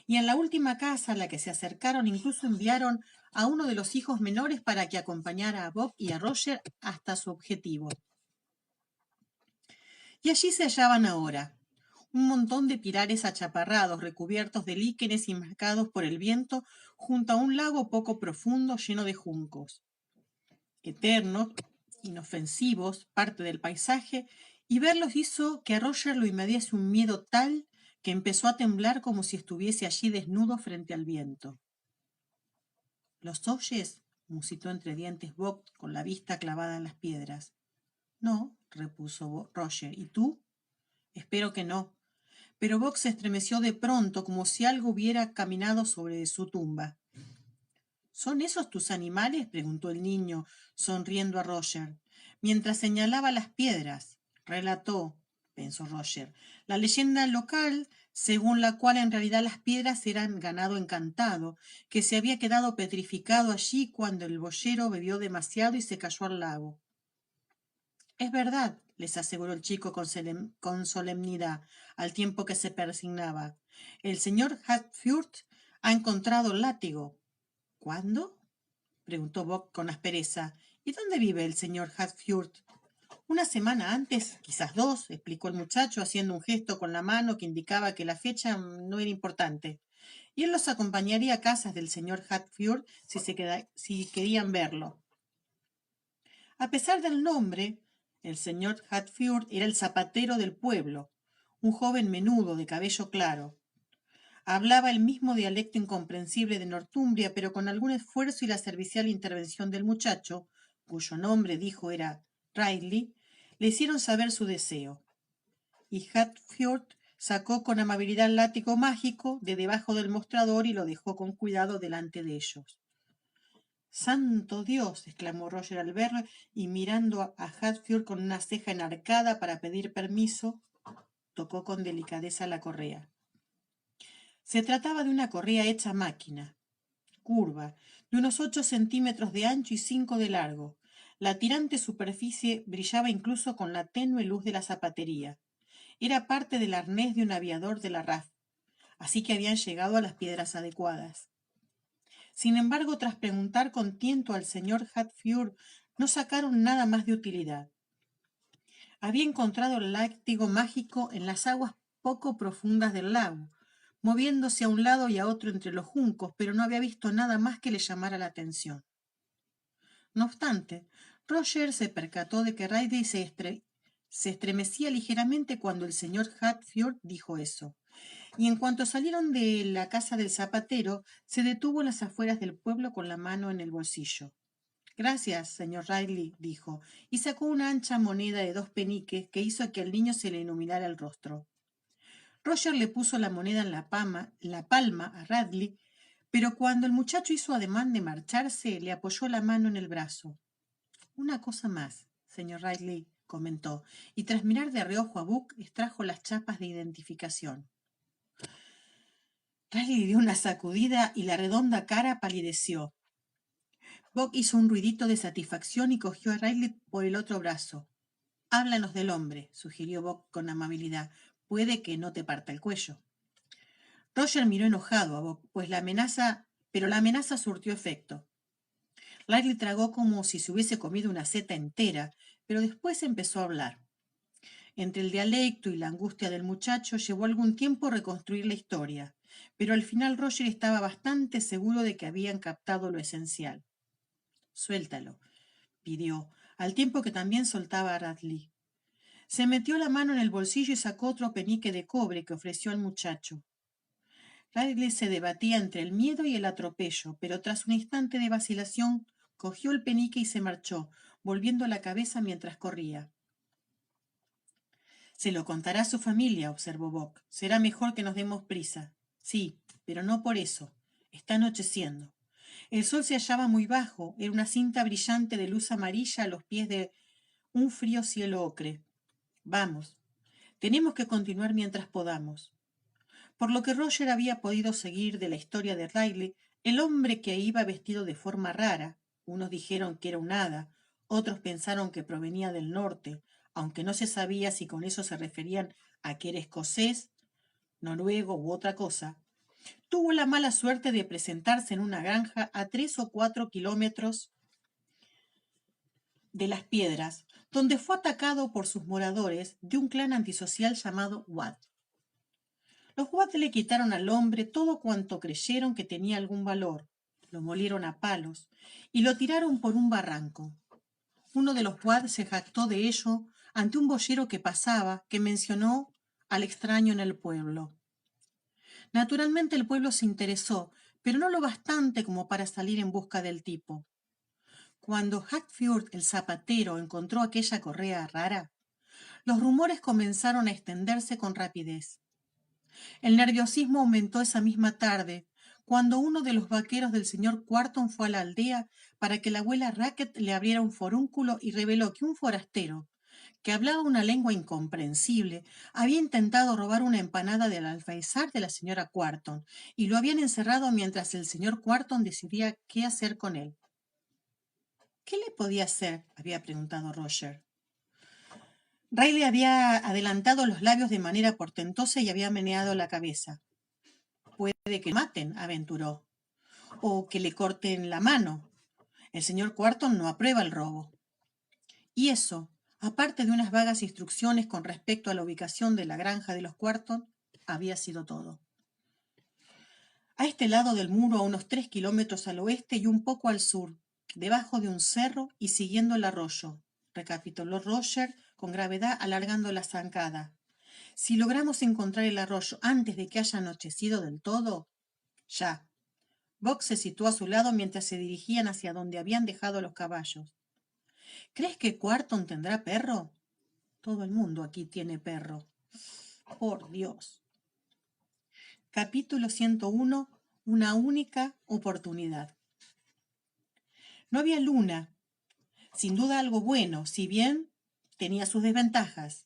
Y en la última casa a la que se acercaron incluso enviaron a uno de los hijos menores para que acompañara a Bob y a Roger hasta su objetivo. Y allí se hallaban ahora, un montón de pilares achaparrados, recubiertos de líquenes y marcados por el viento, junto a un lago poco profundo lleno de juncos. Eternos, inofensivos, parte del paisaje, y verlos hizo que a Roger lo invadiese un miedo tal que empezó a temblar como si estuviese allí desnudo frente al viento. ¿Los oyes? Musitó entre dientes Bob con la vista clavada en las piedras. No, repuso Roger. ¿Y tú? Espero que no. Pero Bob se estremeció de pronto como si algo hubiera caminado sobre su tumba. ¿Son esos tus animales? Preguntó el niño, sonriendo a Roger, mientras señalaba las piedras. Relató, pensó Roger, la leyenda local según la cual en realidad las piedras eran ganado encantado, que se había quedado petrificado allí cuando el boyero bebió demasiado y se cayó al lago. Es verdad, les aseguró el chico con solemnidad, al tiempo que se persignaba. El señor Hatfield ha encontrado el látigo. ¿Cuándo? Preguntó Bob con aspereza. ¿Y dónde vive el señor Hatfield? Una semana antes, quizás dos, explicó el muchacho, haciendo un gesto con la mano que indicaba que la fecha no era importante. Y él los acompañaría a casas del señor Hatfield si querían verlo. A pesar del nombre, el señor Hatfield era el zapatero del pueblo, un joven menudo de cabello claro. Hablaba el mismo dialecto incomprensible de Northumbria, pero con algún esfuerzo y la servicial intervención del muchacho, cuyo nombre dijo era Riley, le hicieron saber su deseo. Y Hatfield sacó con amabilidad el látigo mágico de debajo del mostrador y lo dejó con cuidado delante de ellos. ¡Santo Dios! Exclamó Roger al verlo y mirando a Hatfield con una ceja enarcada para pedir permiso, tocó con delicadeza la correa. Se trataba de una correa hecha a máquina, curva, de unos 8 centímetros de ancho y 5 de largo. La tirante superficie brillaba incluso con la tenue luz de la zapatería. Era parte del arnés de un aviador de la RAF, así que habían llegado a las piedras adecuadas. Sin embargo, tras preguntar con tiento al señor Hatfield, no sacaron nada más de utilidad. Había encontrado el látigo mágico en las aguas poco profundas del lago, moviéndose a un lado y a otro entre los juncos, pero no había visto nada más que le llamara la atención. No obstante, Roger se percató de que Riley se estremecía ligeramente cuando el señor Hatfield dijo eso, y en cuanto salieron de la casa del zapatero, se detuvo en las afueras del pueblo con la mano en el bolsillo. Gracias, señor Riley, dijo, y sacó una ancha moneda de 2 peniques que hizo que al niño se le iluminara el rostro. Roger le puso la moneda en la palma a Radley, pero cuando el muchacho hizo ademán de marcharse, le apoyó la mano en el brazo. Una cosa más, señor Riley, comentó, y tras mirar de reojo a Buck, extrajo las chapas de identificación. Riley dio una sacudida y la redonda cara palideció. Buck hizo un ruidito de satisfacción y cogió a Riley por el otro brazo. Háblanos del hombre, sugirió Buck con amabilidad. Puede que no te parta el cuello. Roger miró enojado a Buck, pero la amenaza surtió efecto. Riley tragó como si se hubiese comido una seta entera, pero después empezó a hablar. Entre el dialecto y la angustia del muchacho llevó algún tiempo reconstruir la historia, pero al final Roger estaba bastante seguro de que habían captado lo esencial. Suéltalo, pidió, al tiempo que también soltaba a Radley. Se metió la mano en el bolsillo y sacó otro penique de cobre que ofreció al muchacho. Riley se debatía entre el miedo y el atropello, pero tras un instante de vacilación cogió el penique y se marchó, volviendo la cabeza mientras corría. Se lo contará a su familia, observó Bock. Será mejor que nos demos prisa. Sí, pero no por eso. Está anocheciendo. El sol se hallaba muy bajo, era una cinta brillante de luz amarilla a los pies de un frío cielo ocre. Vamos, tenemos que continuar mientras podamos. Por lo que Roger había podido seguir de la historia de Riley, el hombre que iba vestido de forma rara, unos dijeron que era un hada, otros pensaron que provenía del norte, aunque no se sabía si con eso se referían a que era escocés, noruego u otra cosa, tuvo la mala suerte de presentarse en una granja a 3 o 4 kilómetros de Las Piedras, donde fue atacado por sus moradores de un clan antisocial llamado Watt. Los Watt le quitaron al hombre todo cuanto creyeron que tenía algún valor, lo molieron a palos y lo tiraron por un barranco. Uno de los Watt se jactó de ello ante un boyero que pasaba, que mencionó al extraño en el pueblo. Naturalmente el pueblo se interesó, pero no lo bastante como para salir en busca del tipo. Cuando Hatfield el zapatero encontró aquella correa rara, los rumores comenzaron a extenderse con rapidez. El nerviosismo aumentó esa misma tarde, cuando uno de los vaqueros del señor Quarton fue a la aldea para que la abuela Racket le abriera un forúnculo y reveló que un forastero, que hablaba una lengua incomprensible, había intentado robar una empanada del alféizar de la señora Quarton y lo habían encerrado mientras el señor Quarton decidía qué hacer con él. ¿Qué le podía hacer?, había preguntado Roger. Riley había adelantado los labios de manera portentosa y había meneado la cabeza. Puede que lo maten, aventuró, o que le corten la mano. El señor Quarton no aprueba el robo. Y eso, aparte de unas vagas instrucciones con respecto a la ubicación de la granja de los Quarton, había sido todo. A este lado del muro, a unos 3 kilómetros al oeste y un poco al sur, debajo de un cerro y siguiendo el arroyo, recapituló Roger con gravedad alargando la zancada. Si logramos encontrar el arroyo antes de que haya anochecido del todo, ya. Bock se situó a su lado mientras se dirigían hacia donde habían dejado los caballos. ¿Crees que Quarton tendrá perro? Todo el mundo aquí tiene perro. Por Dios. Capítulo 101. Una única oportunidad. No había luna. Sin duda algo bueno, si bien tenía sus desventajas.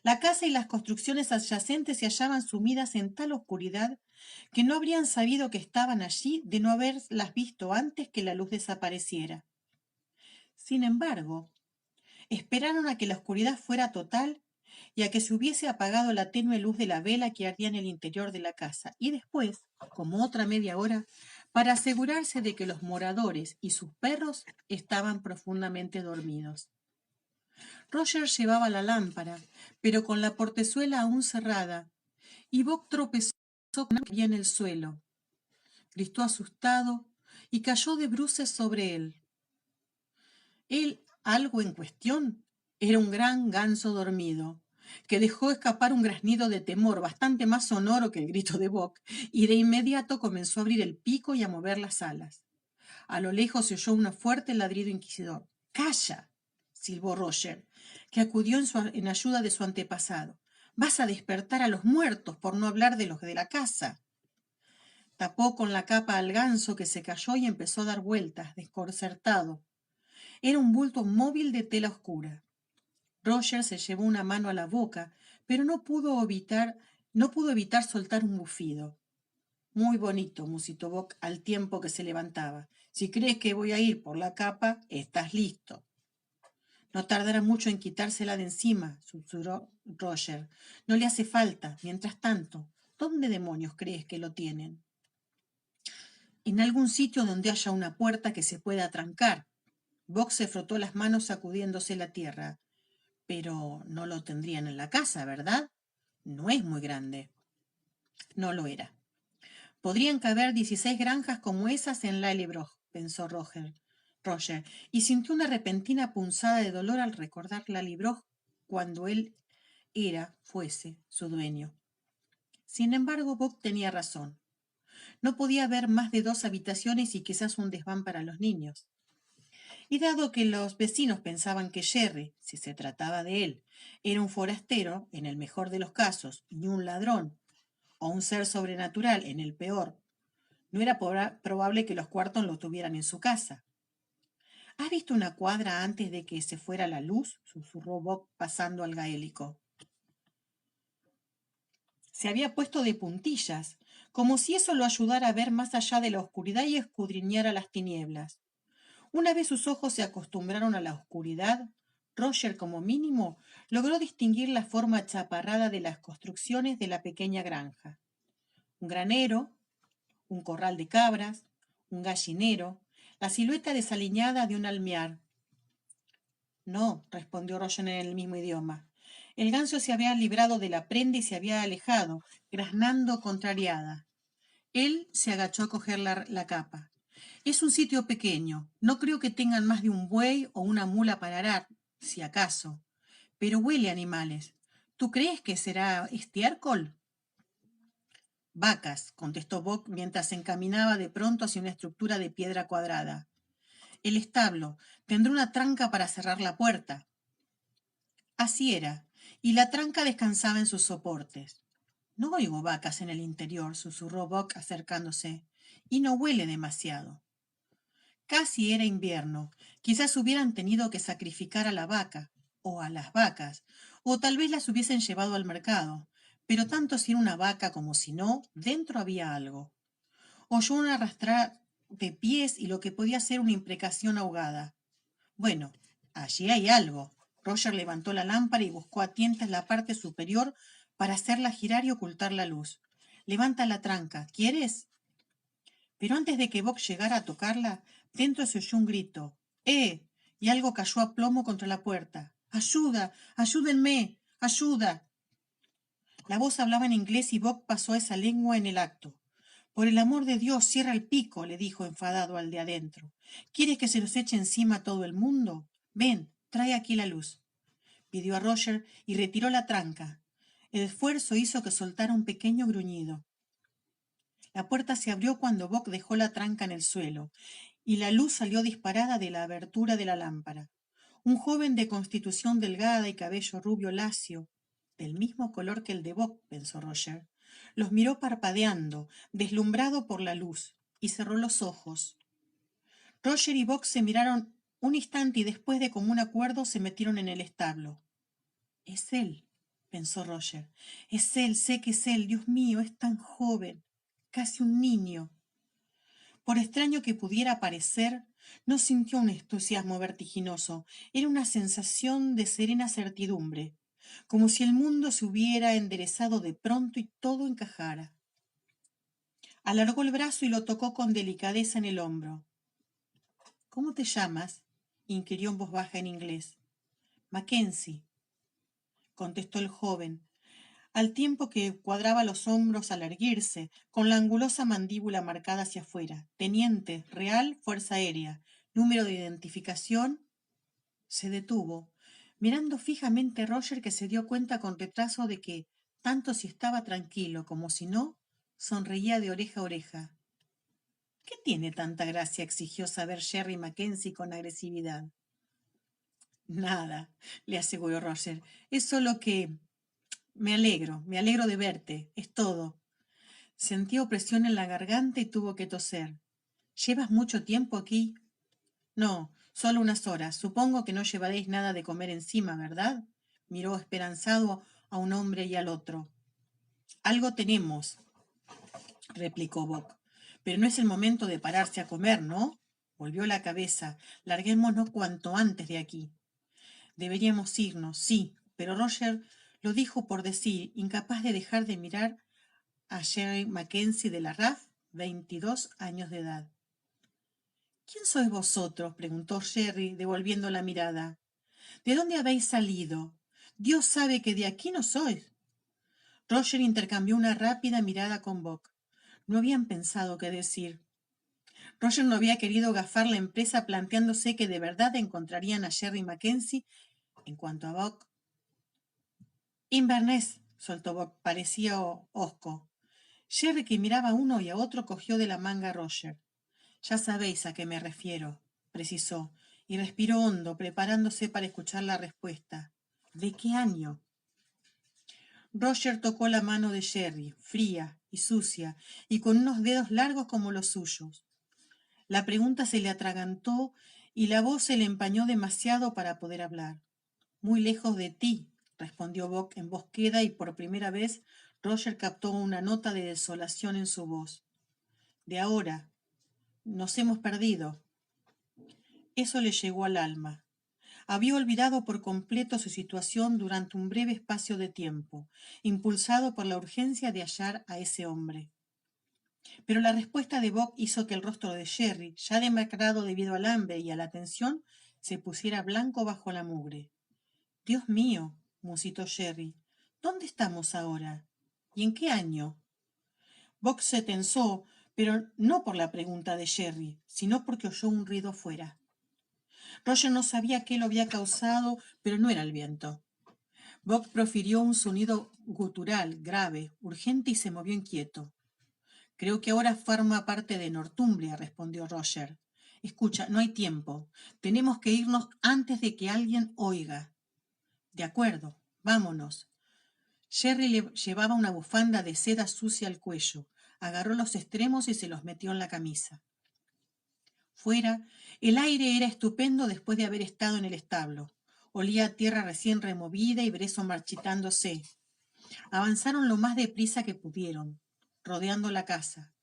La casa y las construcciones adyacentes se hallaban sumidas en tal oscuridad que no habrían sabido que estaban allí de no haberlas visto antes que la luz desapareciera. Sin embargo, esperaron a que la oscuridad fuera total y a que se hubiese apagado la tenue luz de la vela que ardía en el interior de la casa, y después, como otra media hora, para asegurarse de que los moradores y sus perros estaban profundamente dormidos. Roger llevaba la lámpara, pero con la portezuela aún cerrada, y Bock tropezó con algo que había en el suelo. Gritó asustado y cayó de bruces sobre él. Algo en cuestión, era un gran ganso dormido, que dejó escapar un graznido de temor bastante más sonoro que el grito de Bock, y de inmediato comenzó a abrir el pico y a mover las alas. A lo lejos se oyó un fuerte ladrido inquisidor. ¡Calla!, silbó Roger, que acudió en ayuda de su antepasado. Vas a despertar a los muertos, por no hablar de los de la casa. Tapó con la capa al ganso, que se cayó y empezó a dar vueltas, desconcertado. Era un bulto móvil de tela oscura. Roger se llevó una mano a la boca, pero no pudo evitar soltar un bufido. Muy bonito, musitó Bock al tiempo que se levantaba. Si crees que voy a ir por la capa, estás listo. No tardará mucho en quitársela de encima, susurró Roger. No le hace falta. Mientras tanto, ¿dónde demonios crees que lo tienen? En algún sitio donde haya una puerta que se pueda atrancar. Bock se frotó las manos sacudiéndose la tierra. Pero no lo tendrían en la casa, ¿verdad? No es muy grande. No lo era. Podrían caber 16 granjas como esas en Lallybroch, pensó Roger, y sintió una repentina punzada de dolor al recordar Lallybroch cuando él fuese su dueño. Sin embargo, Bock tenía razón. No podía haber más de 2 habitaciones y quizás un desván para los niños. Y dado que los vecinos pensaban que Jerry, si se trataba de él, era un forastero, en el mejor de los casos, y un ladrón, o un ser sobrenatural, en el peor, no era probable que los Quarton lo tuvieran en su casa. ¿Has visto una cuadra antes de que se fuera la luz?, susurró Bob pasando al gaélico. Se había puesto de puntillas, como si eso lo ayudara a ver más allá de la oscuridad y escudriñar a las tinieblas. Una vez sus ojos se acostumbraron a la oscuridad, Roger, como mínimo, logró distinguir la forma achaparrada de las construcciones de la pequeña granja. Un granero, un corral de cabras, un gallinero, la silueta desaliñada de un almear. No, respondió Roger en el mismo idioma. El ganso se había librado de la prenda y se había alejado, graznando contrariada. Él se agachó a coger la capa. Es un sitio pequeño. No creo que tengan más de un buey o una mula para arar, si acaso. Pero huele a animales. ¿Tú crees que será estiércol? Vacas, contestó Bob mientras se encaminaba de pronto hacia una estructura de piedra cuadrada. El establo. Tendrá una tranca para cerrar la puerta. Así era, y la tranca descansaba en sus soportes. No oigo vacas en el interior, susurró Buck acercándose, y no huele demasiado. Casi era invierno. Quizás hubieran tenido que sacrificar a la vaca, o a las vacas, o tal vez las hubiesen llevado al mercado, pero tanto si era una vaca como si no, dentro había algo. Oyó un arrastrar de pies y lo que podía ser una imprecación ahogada. Bueno, allí hay algo. Roger levantó la lámpara y buscó a tientas la parte superior para hacerla girar y ocultar la luz. Levanta la tranca. ¿Quieres? Pero antes de que Bob llegara a tocarla, dentro se oyó un grito. ¡Eh! Y algo cayó a plomo contra la puerta. ¡Ayuda! ¡Ayúdenme! ¡Ayuda! La voz hablaba en inglés y Bob pasó esa lengua en el acto. Por el amor de Dios, cierra el pico, le dijo enfadado al de adentro. ¿Quieres que se nos eche encima todo el mundo? Ven, trae aquí la luz. Pidió a Roger y retiró la tranca. El esfuerzo hizo que soltara un pequeño gruñido. La puerta se abrió cuando Bob dejó la tranca en el suelo, y la luz salió disparada de la abertura de la lámpara. Un joven de constitución delgada y cabello rubio lacio, del mismo color que el de Bob, pensó Roger, los miró parpadeando, deslumbrado por la luz, y cerró los ojos. Roger y Bob se miraron un instante y después de común acuerdo se metieron en el establo. Es él, pensó Roger. Es él, sé que es él. Dios mío, es tan joven, casi un niño. Por extraño que pudiera parecer, no sintió un entusiasmo vertiginoso. Era una sensación de serena certidumbre, como si el mundo se hubiera enderezado de pronto y todo encajara. Alargó el brazo y lo tocó con delicadeza en el hombro. ¿Cómo te llamas?, inquirió en voz baja en inglés. Mackenzie, contestó el joven, al tiempo que cuadraba los hombros al erguirse, con la angulosa mandíbula marcada hacia afuera. Teniente, Real, Fuerza Aérea. Número de identificación. Se detuvo, mirando fijamente a Roger, que se dio cuenta con retraso de que, tanto si estaba tranquilo como si no, sonreía de oreja a oreja. ¿Qué tiene tanta gracia?, exigió saber Jerry Mackenzie con agresividad. Nada, le aseguró Roger. Es solo que me alegro de verte, es todo. Sintió opresión en la garganta y tuvo que toser. ¿Llevas mucho tiempo aquí? No, solo unas horas. Supongo que no llevaréis nada de comer encima, ¿verdad? Miró esperanzado a un hombre y al otro. Algo tenemos, replicó Bob. Pero no es el momento de pararse a comer, ¿no? Volvió la cabeza. Larguémonos cuanto antes de aquí. Deberíamos irnos, sí, pero Roger lo dijo por decir, incapaz de dejar de mirar a Jerry Mackenzie de la RAF, 22 años de edad. ¿Quién sois vosotros?, preguntó Jerry, devolviendo la mirada. ¿De dónde habéis salido? Dios sabe que de aquí no sois. Roger intercambió una rápida mirada con Bob. No habían pensado qué decir. Roger no había querido gafar la empresa, planteándose que de verdad encontrarían a Jerry Mackenzie. En cuanto a Bob, Inverness, soltó Bob, parecía hosco. Jerry, que miraba a uno y a otro, cogió de la manga a Roger. Ya sabéis a qué me refiero, precisó, y respiró hondo, preparándose para escuchar la respuesta. ¿De qué año? Roger tocó la mano de Jerry, fría y sucia, y con unos dedos largos como los suyos. La pregunta se le atragantó y la voz se le empañó demasiado para poder hablar. Muy lejos de ti, respondió Bock en voz queda, y por primera vez Roger captó una nota de desolación en su voz. De ahora. Nos hemos perdido. Eso le llegó al alma. Había olvidado por completo su situación durante un breve espacio de tiempo, impulsado por la urgencia de hallar a ese hombre. Pero la respuesta de Bock hizo que el rostro de Jerry, ya demacrado debido al hambre y a la tensión, se pusiera blanco bajo la mugre. Dios mío, musitó Jerry, ¿dónde estamos ahora? ¿Y en qué año? Bock se tensó, pero no por la pregunta de Jerry, sino porque oyó un ruido fuera. Roger no sabía qué lo había causado, pero no era el viento. Bock profirió un sonido gutural, grave, urgente, y se movió inquieto. Creo que ahora forma parte de Northumbria, respondió Roger. Escucha, no hay tiempo. Tenemos que irnos antes de que alguien oiga. De acuerdo, vámonos. Jerry le llevaba una bufanda de seda sucia al cuello. Agarró los extremos y se los metió en la camisa. Fuera, el aire era estupendo después de haber estado en el establo. Olía a tierra recién removida y brezo marchitándose. Avanzaron lo más deprisa que pudieron, rodeando la casa.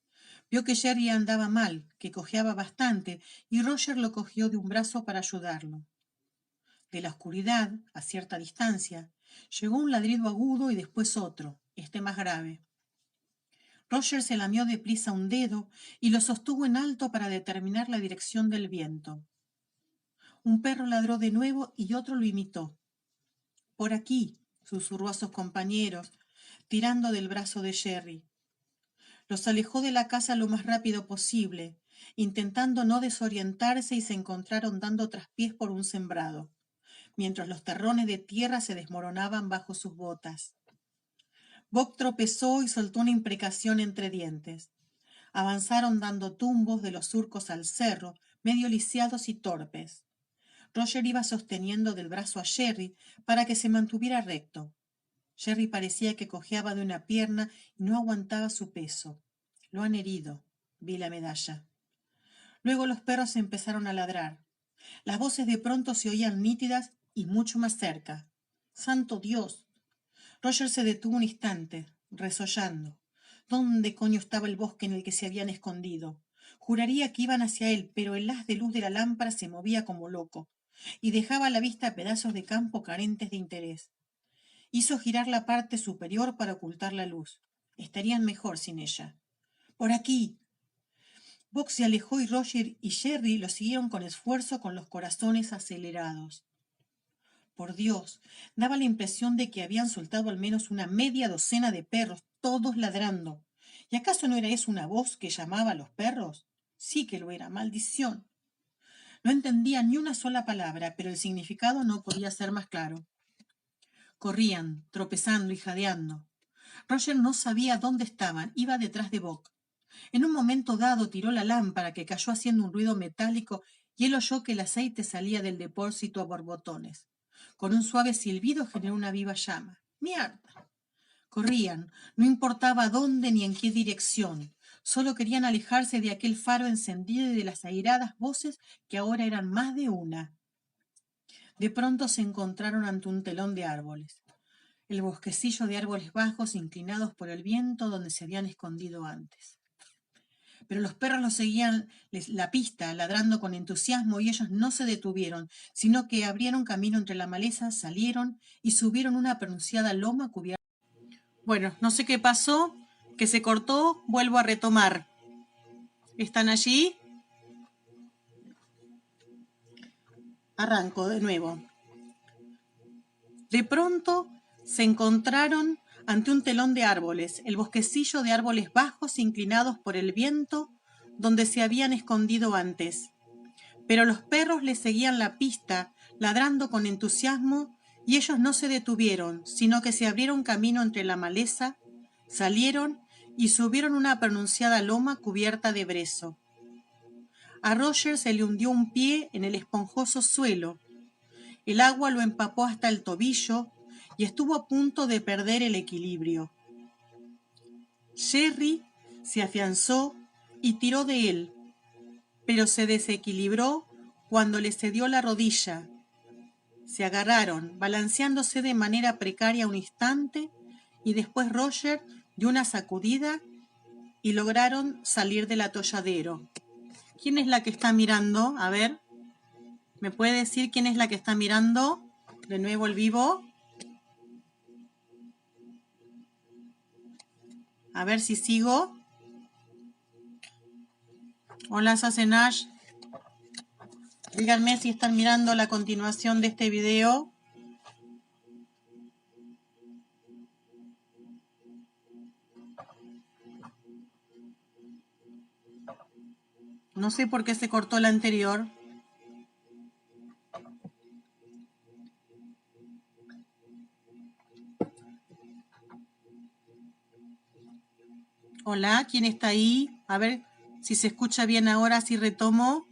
Vio que Jerry andaba mal, que cojeaba bastante, y Roger lo cogió de un brazo para ayudarlo. De la oscuridad, a cierta distancia, llegó un ladrido agudo y después otro, este más grave. Roger se lamió deprisa un dedo y lo sostuvo en alto para determinar la dirección del viento. Un perro ladró de nuevo y otro lo imitó. Por aquí, susurró a sus compañeros, tirando del brazo de Jerry. Los alejó de la casa lo más rápido posible, intentando no desorientarse, y se encontraron dando traspiés por un sembrado, mientras los terrones de tierra se desmoronaban bajo sus botas. Bock tropezó y soltó una imprecación entre dientes. Avanzaron dando tumbos de los surcos al cerro, medio lisiados y torpes. Roger iba sosteniendo del brazo a Jerry para que se mantuviera recto. Jerry parecía que cojeaba de una pierna y no aguantaba su peso. Lo han herido, vi la medalla. Luego los perros empezaron a ladrar. Las voces de pronto se oían nítidas y mucho más cerca. ¡Santo Dios! Roger se detuvo un instante, resollando. ¿Dónde coño estaba el bosque en el que se habían escondido? Juraría que iban hacia él, pero el haz de luz de la lámpara se movía como loco y dejaba a la vista pedazos de campo carentes de interés. Hizo girar la parte superior para ocultar la luz. Estarían mejor sin ella. ¡Por aquí! Bock se alejó y Roger y Jerry lo siguieron con esfuerzo, con los corazones acelerados. Por Dios, daba la impresión de que habían soltado al menos una media docena de perros, todos ladrando. ¿Y acaso no era eso una voz que llamaba a los perros? Sí que lo era, maldición. No entendía ni una sola palabra, pero el significado no podía ser más claro. Corrían, tropezando y jadeando. Roger no sabía dónde estaban, iba detrás de Bock. En un momento dado tiró la lámpara, que cayó haciendo un ruido metálico, y él oyó que el aceite salía del depósito a borbotones. Con un suave silbido generó una viva llama. ¡Mierda! Corrían, no importaba dónde ni en qué dirección. Solo querían alejarse de aquel faro encendido y de las airadas voces, que ahora eran más de una. De pronto se encontraron ante un telón de árboles. El bosquecillo de árboles bajos inclinados por el viento donde se habían escondido antes. Pero los perros los seguían la pista, ladrando con entusiasmo, y ellos no se detuvieron, sino que abrieron camino entre la maleza, salieron y subieron una pronunciada loma cubierta. Bueno, no sé qué pasó, que se cortó, vuelvo a retomar. ¿Están allí? Arranco de nuevo. De pronto se encontraron ante un telón de árboles, el bosquecillo de árboles bajos inclinados por el viento donde se habían escondido antes. Pero los perros les seguían la pista, ladrando con entusiasmo, y ellos no se detuvieron, sino que se abrieron camino entre la maleza, salieron y subieron una pronunciada loma cubierta de brezo. A Roger se le hundió un pie en el esponjoso suelo. El agua lo empapó hasta el tobillo y estuvo a punto de perder el equilibrio. Jerry se afianzó y tiró de él, pero se desequilibró cuando le cedió la rodilla. Se agarraron, balanceándose de manera precaria un instante, y después Roger dio una sacudida y lograron salir del atolladero. ¿Quién es la que está mirando? A ver, ¿me puede decir quién es la que está mirando? De nuevo el vivo. A ver si sigo. Hola, Sasenash. Díganme si están mirando la continuación de este video. No sé por qué se cortó la anterior. Hola, ¿quién está ahí? A ver si se escucha bien ahora, si retomo.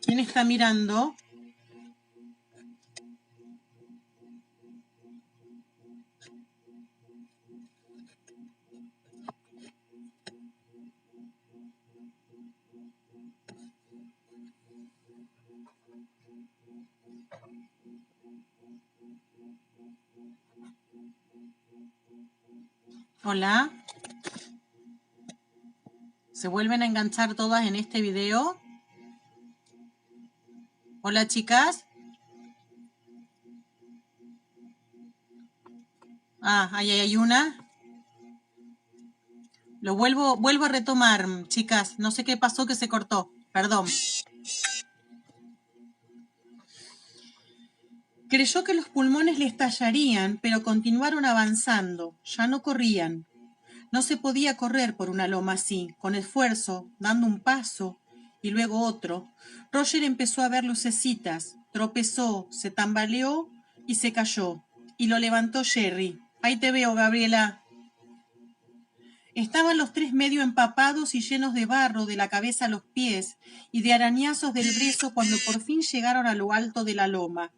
¿Quién está mirando? Hola. ¿Se vuelven a enganchar todas en este video? Hola, chicas. Ah, ahí hay una. Lo vuelvo a retomar, chicas. No sé qué pasó que se cortó. Perdón. Creyó que los pulmones le estallarían, pero continuaron avanzando. Ya no corrían. No se podía correr por una loma así, con esfuerzo, dando un paso y luego otro. Roger empezó a ver lucecitas, tropezó, se tambaleó y se cayó. Y lo levantó Jerry. Ahí te veo, Gabriela. Estaban los tres medio empapados y llenos de barro de la cabeza a los pies y de arañazos del brezo cuando por fin llegaron a lo alto de la loma.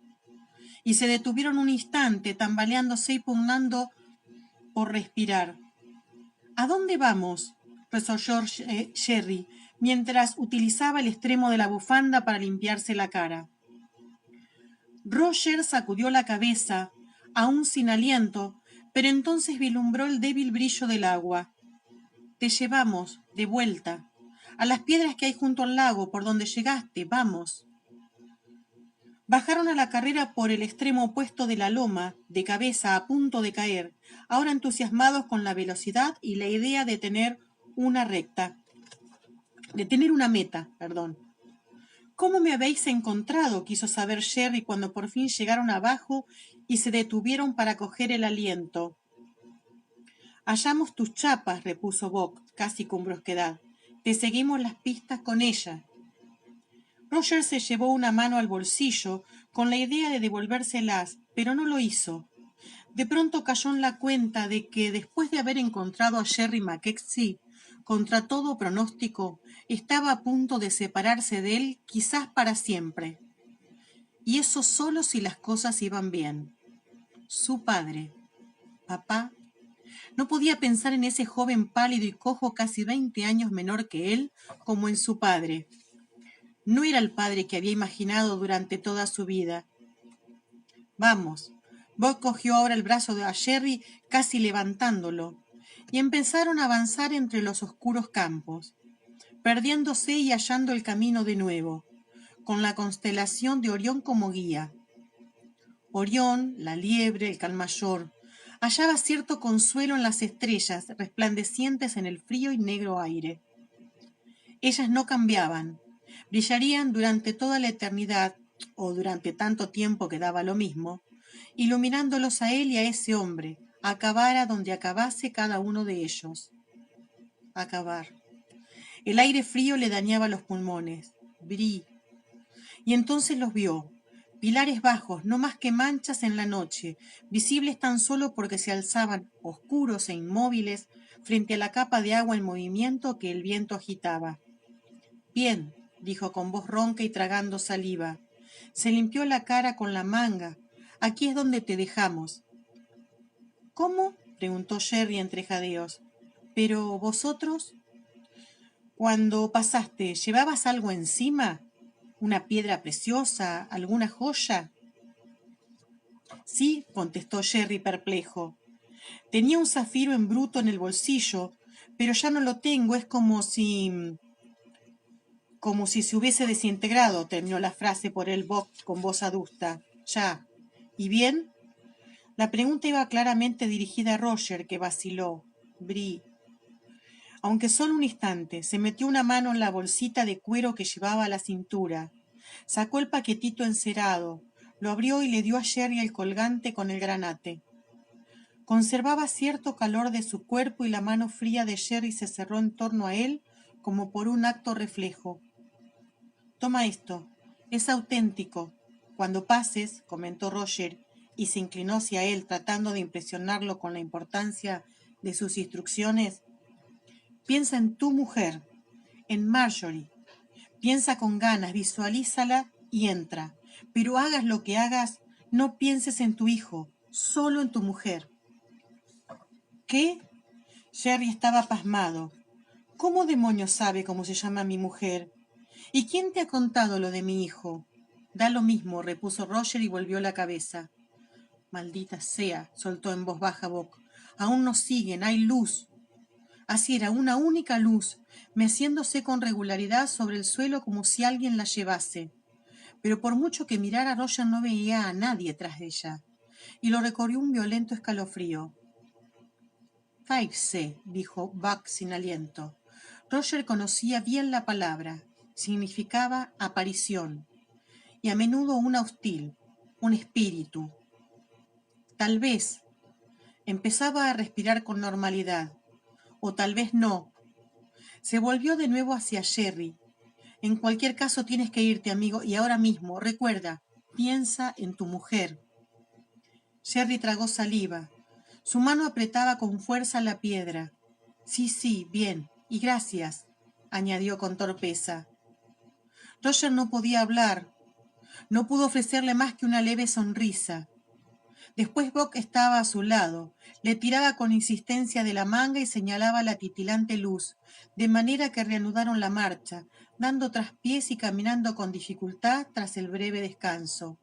Y se detuvieron un instante, tambaleándose y pugnando por respirar. ¿A dónde vamos?, resolló Jerry, mientras utilizaba el extremo de la bufanda para limpiarse la cara. Roger sacudió la cabeza, aún sin aliento, pero entonces vislumbró el débil brillo del agua. Te llevamos, de vuelta, a las piedras que hay junto al lago, por donde llegaste, vamos. Bajaron a la carrera por el extremo opuesto de la loma, de cabeza a punto de caer, ahora entusiasmados con la velocidad y la idea de tener una meta. ¿Cómo me habéis encontrado?, quiso saber Jerry cuando por fin llegaron abajo y se detuvieron para coger el aliento. Hallamos tus chapas, repuso Bob, casi con brusquedad. Te seguimos las pistas con ella. Roger se llevó una mano al bolsillo con la idea de devolvérselas, pero no lo hizo. De pronto cayó en la cuenta de que, después de haber encontrado a Jerry Mackenzie, contra todo pronóstico, estaba a punto de separarse de él, quizás para siempre. Y eso solo si las cosas iban bien. Su padre, papá, no podía pensar en ese joven pálido y cojo casi 20 años menor que él como en su padre. No era el padre que había imaginado durante toda su vida. Vamos. Bob cogió ahora el brazo de Jerry, casi levantándolo, y empezaron a avanzar entre los oscuros campos, perdiéndose y hallando el camino de nuevo, con la constelación de Orión como guía. Orión, la liebre, el mayor, hallaba cierto consuelo en las estrellas resplandecientes en el frío y negro aire. Ellas no cambiaban, brillarían durante toda la eternidad, o durante tanto tiempo que daba lo mismo, iluminándolos a él y a ese hombre, acabara donde acabase cada uno de ellos. Acabar. El aire frío le dañaba los pulmones. Brí. Y entonces los vio, Pilares bajos, no más que manchas en la noche, visibles tan solo porque se alzaban, oscuros e inmóviles, frente a la capa de agua en movimiento que el viento agitaba. Bien, dijo con voz ronca y tragando saliva. Se limpió la cara con la manga. Aquí es donde te dejamos. ¿Cómo? Preguntó Jerry entre jadeos. ¿Pero vosotros? Cuando pasaste, ¿llevabas algo encima? ¿Una piedra preciosa? ¿Alguna joya? Sí, contestó Jerry perplejo. Tenía un zafiro en bruto en el bolsillo, pero ya no lo tengo, es como si se hubiese desintegrado, terminó la frase por él Bob con voz adusta. Ya. ¿Y bien? La pregunta iba claramente dirigida a Roger, que vaciló. Bri. Aunque solo un instante, se metió una mano en la bolsita de cuero que llevaba a la cintura. Sacó el paquetito encerado, lo abrió y le dio a Jerry el colgante con el granate. Conservaba cierto calor de su cuerpo y la mano fría de Jerry se cerró en torno a él como por un acto reflejo. Toma esto, es auténtico. Cuando pases, comentó Roger, y se inclinó hacia él tratando de impresionarlo con la importancia de sus instrucciones, piensa en tu mujer, en Marjorie. Piensa con ganas, visualízala y entra. Pero hagas lo que hagas, no pienses en tu hijo, solo en tu mujer. ¿Qué? Jerry estaba pasmado. ¿Cómo demonios sabe cómo se llama mi mujer? ¿Y quién te ha contado lo de mi hijo? Da lo mismo, repuso Roger y volvió la cabeza. Maldita sea, soltó en voz baja Bock. Aún nos siguen, hay luz. Así era, una única luz, meciéndose con regularidad sobre el suelo como si alguien la llevase. Pero por mucho que mirara, Roger no veía a nadie tras de ella, y lo recorrió un violento escalofrío. Fairse, dijo Buck sin aliento. Roger conocía bien la palabra. Significaba aparición, y a menudo una hostil, un espíritu. Tal vez empezaba a respirar con normalidad, o tal vez no. Se volvió de nuevo hacia Jerry. En cualquier caso tienes que irte, amigo, y ahora mismo, recuerda, piensa en tu mujer. Jerry tragó saliva. Su mano apretaba con fuerza la piedra. Sí, bien, y gracias, añadió con torpeza. Roger no podía hablar. No pudo ofrecerle más que una leve sonrisa. Después Bock estaba a su lado. Le tiraba con insistencia de la manga y señalaba la titilante luz, de manera que reanudaron la marcha, dando traspiés y caminando con dificultad tras el breve descanso.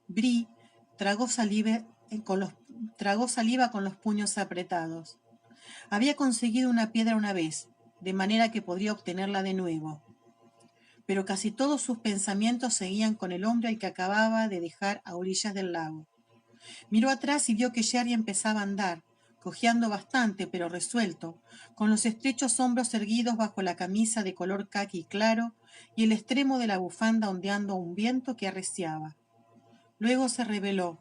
Bri tragó saliva con los puños apretados. Había conseguido una piedra una vez, de manera que podría obtenerla de nuevo. Pero casi todos sus pensamientos seguían con el hombre al que acababa de dejar a orillas del lago. Miró atrás y vio que Jerry empezaba a andar, cojeando bastante, pero resuelto, con los estrechos hombros erguidos bajo la camisa de color caqui claro y el extremo de la bufanda ondeando a un viento que arreciaba. Luego se rebeló.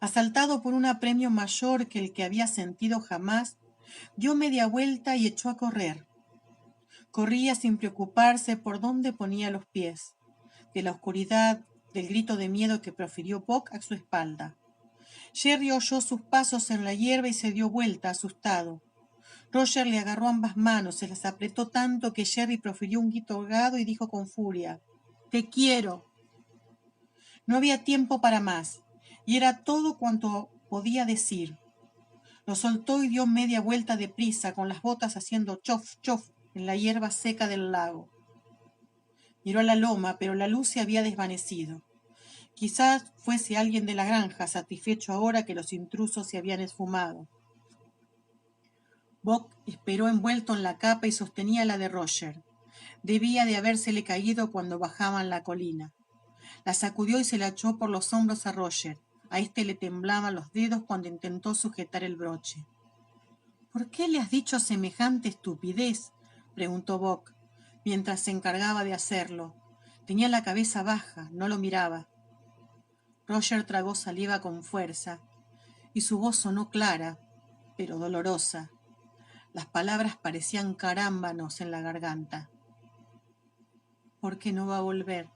Asaltado por un apremio mayor que el que había sentido jamás, dio media vuelta y echó a correr. Corría sin preocuparse por dónde ponía los pies, de la oscuridad, del grito de miedo que profirió Bock a su espalda. Jerry oyó sus pasos en la hierba y se dio vuelta, asustado. Roger le agarró ambas manos, se las apretó tanto que Jerry profirió un grito ahogado y dijo con furia: «¡Te quiero!». No había tiempo para más, y era todo cuanto podía decir. Lo soltó y dio media vuelta deprisa, con las botas haciendo chof, chof en la hierba seca del lago. Miró a la loma, pero la luz se había desvanecido. Quizás fuese alguien de la granja, satisfecho ahora que los intrusos se habían esfumado. Bock esperó envuelto en la capa y sostenía la de Roger. Debía de habérsele caído cuando bajaban la colina. La sacudió y se la echó por los hombros a Roger. A éste le temblaban los dedos cuando intentó sujetar el broche. «¿Por qué le has dicho semejante estupidez?», preguntó Bock, mientras se encargaba de hacerlo. Tenía la cabeza baja, no lo miraba. Roger tragó saliva con fuerza, y su voz sonó clara, pero dolorosa. Las palabras parecían carámbanos en la garganta. «¿Por qué no va a volver?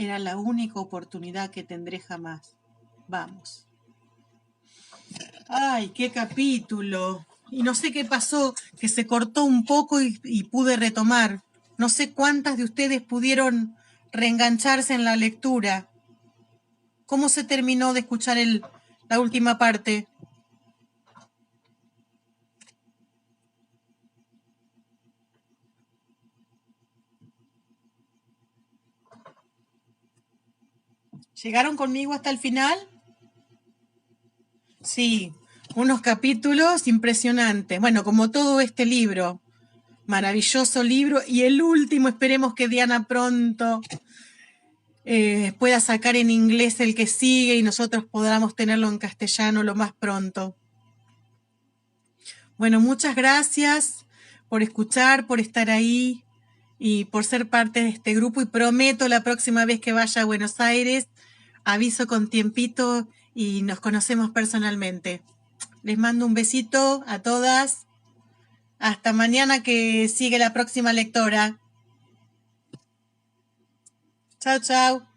Era la única oportunidad que tendré jamás. Vamos. Ay, qué capítulo. Y no sé qué pasó, que se cortó un poco y pude retomar. No sé cuántas de ustedes pudieron reengancharse en la lectura. ¿Cómo se terminó de escuchar la última parte? ¿Llegaron conmigo hasta el final? Sí, unos capítulos impresionantes. Bueno, como todo este libro, maravilloso libro. Y el último, esperemos que Diana pronto pueda sacar en inglés el que sigue y nosotros podamos tenerlo en castellano lo más pronto. Bueno, muchas gracias por escuchar, por estar ahí y por ser parte de este grupo. Y prometo la próxima vez que vaya a Buenos Aires, aviso con tiempito y nos conocemos personalmente. Les mando un besito a todas. Hasta mañana que sigue la próxima lectora. Chao, chao.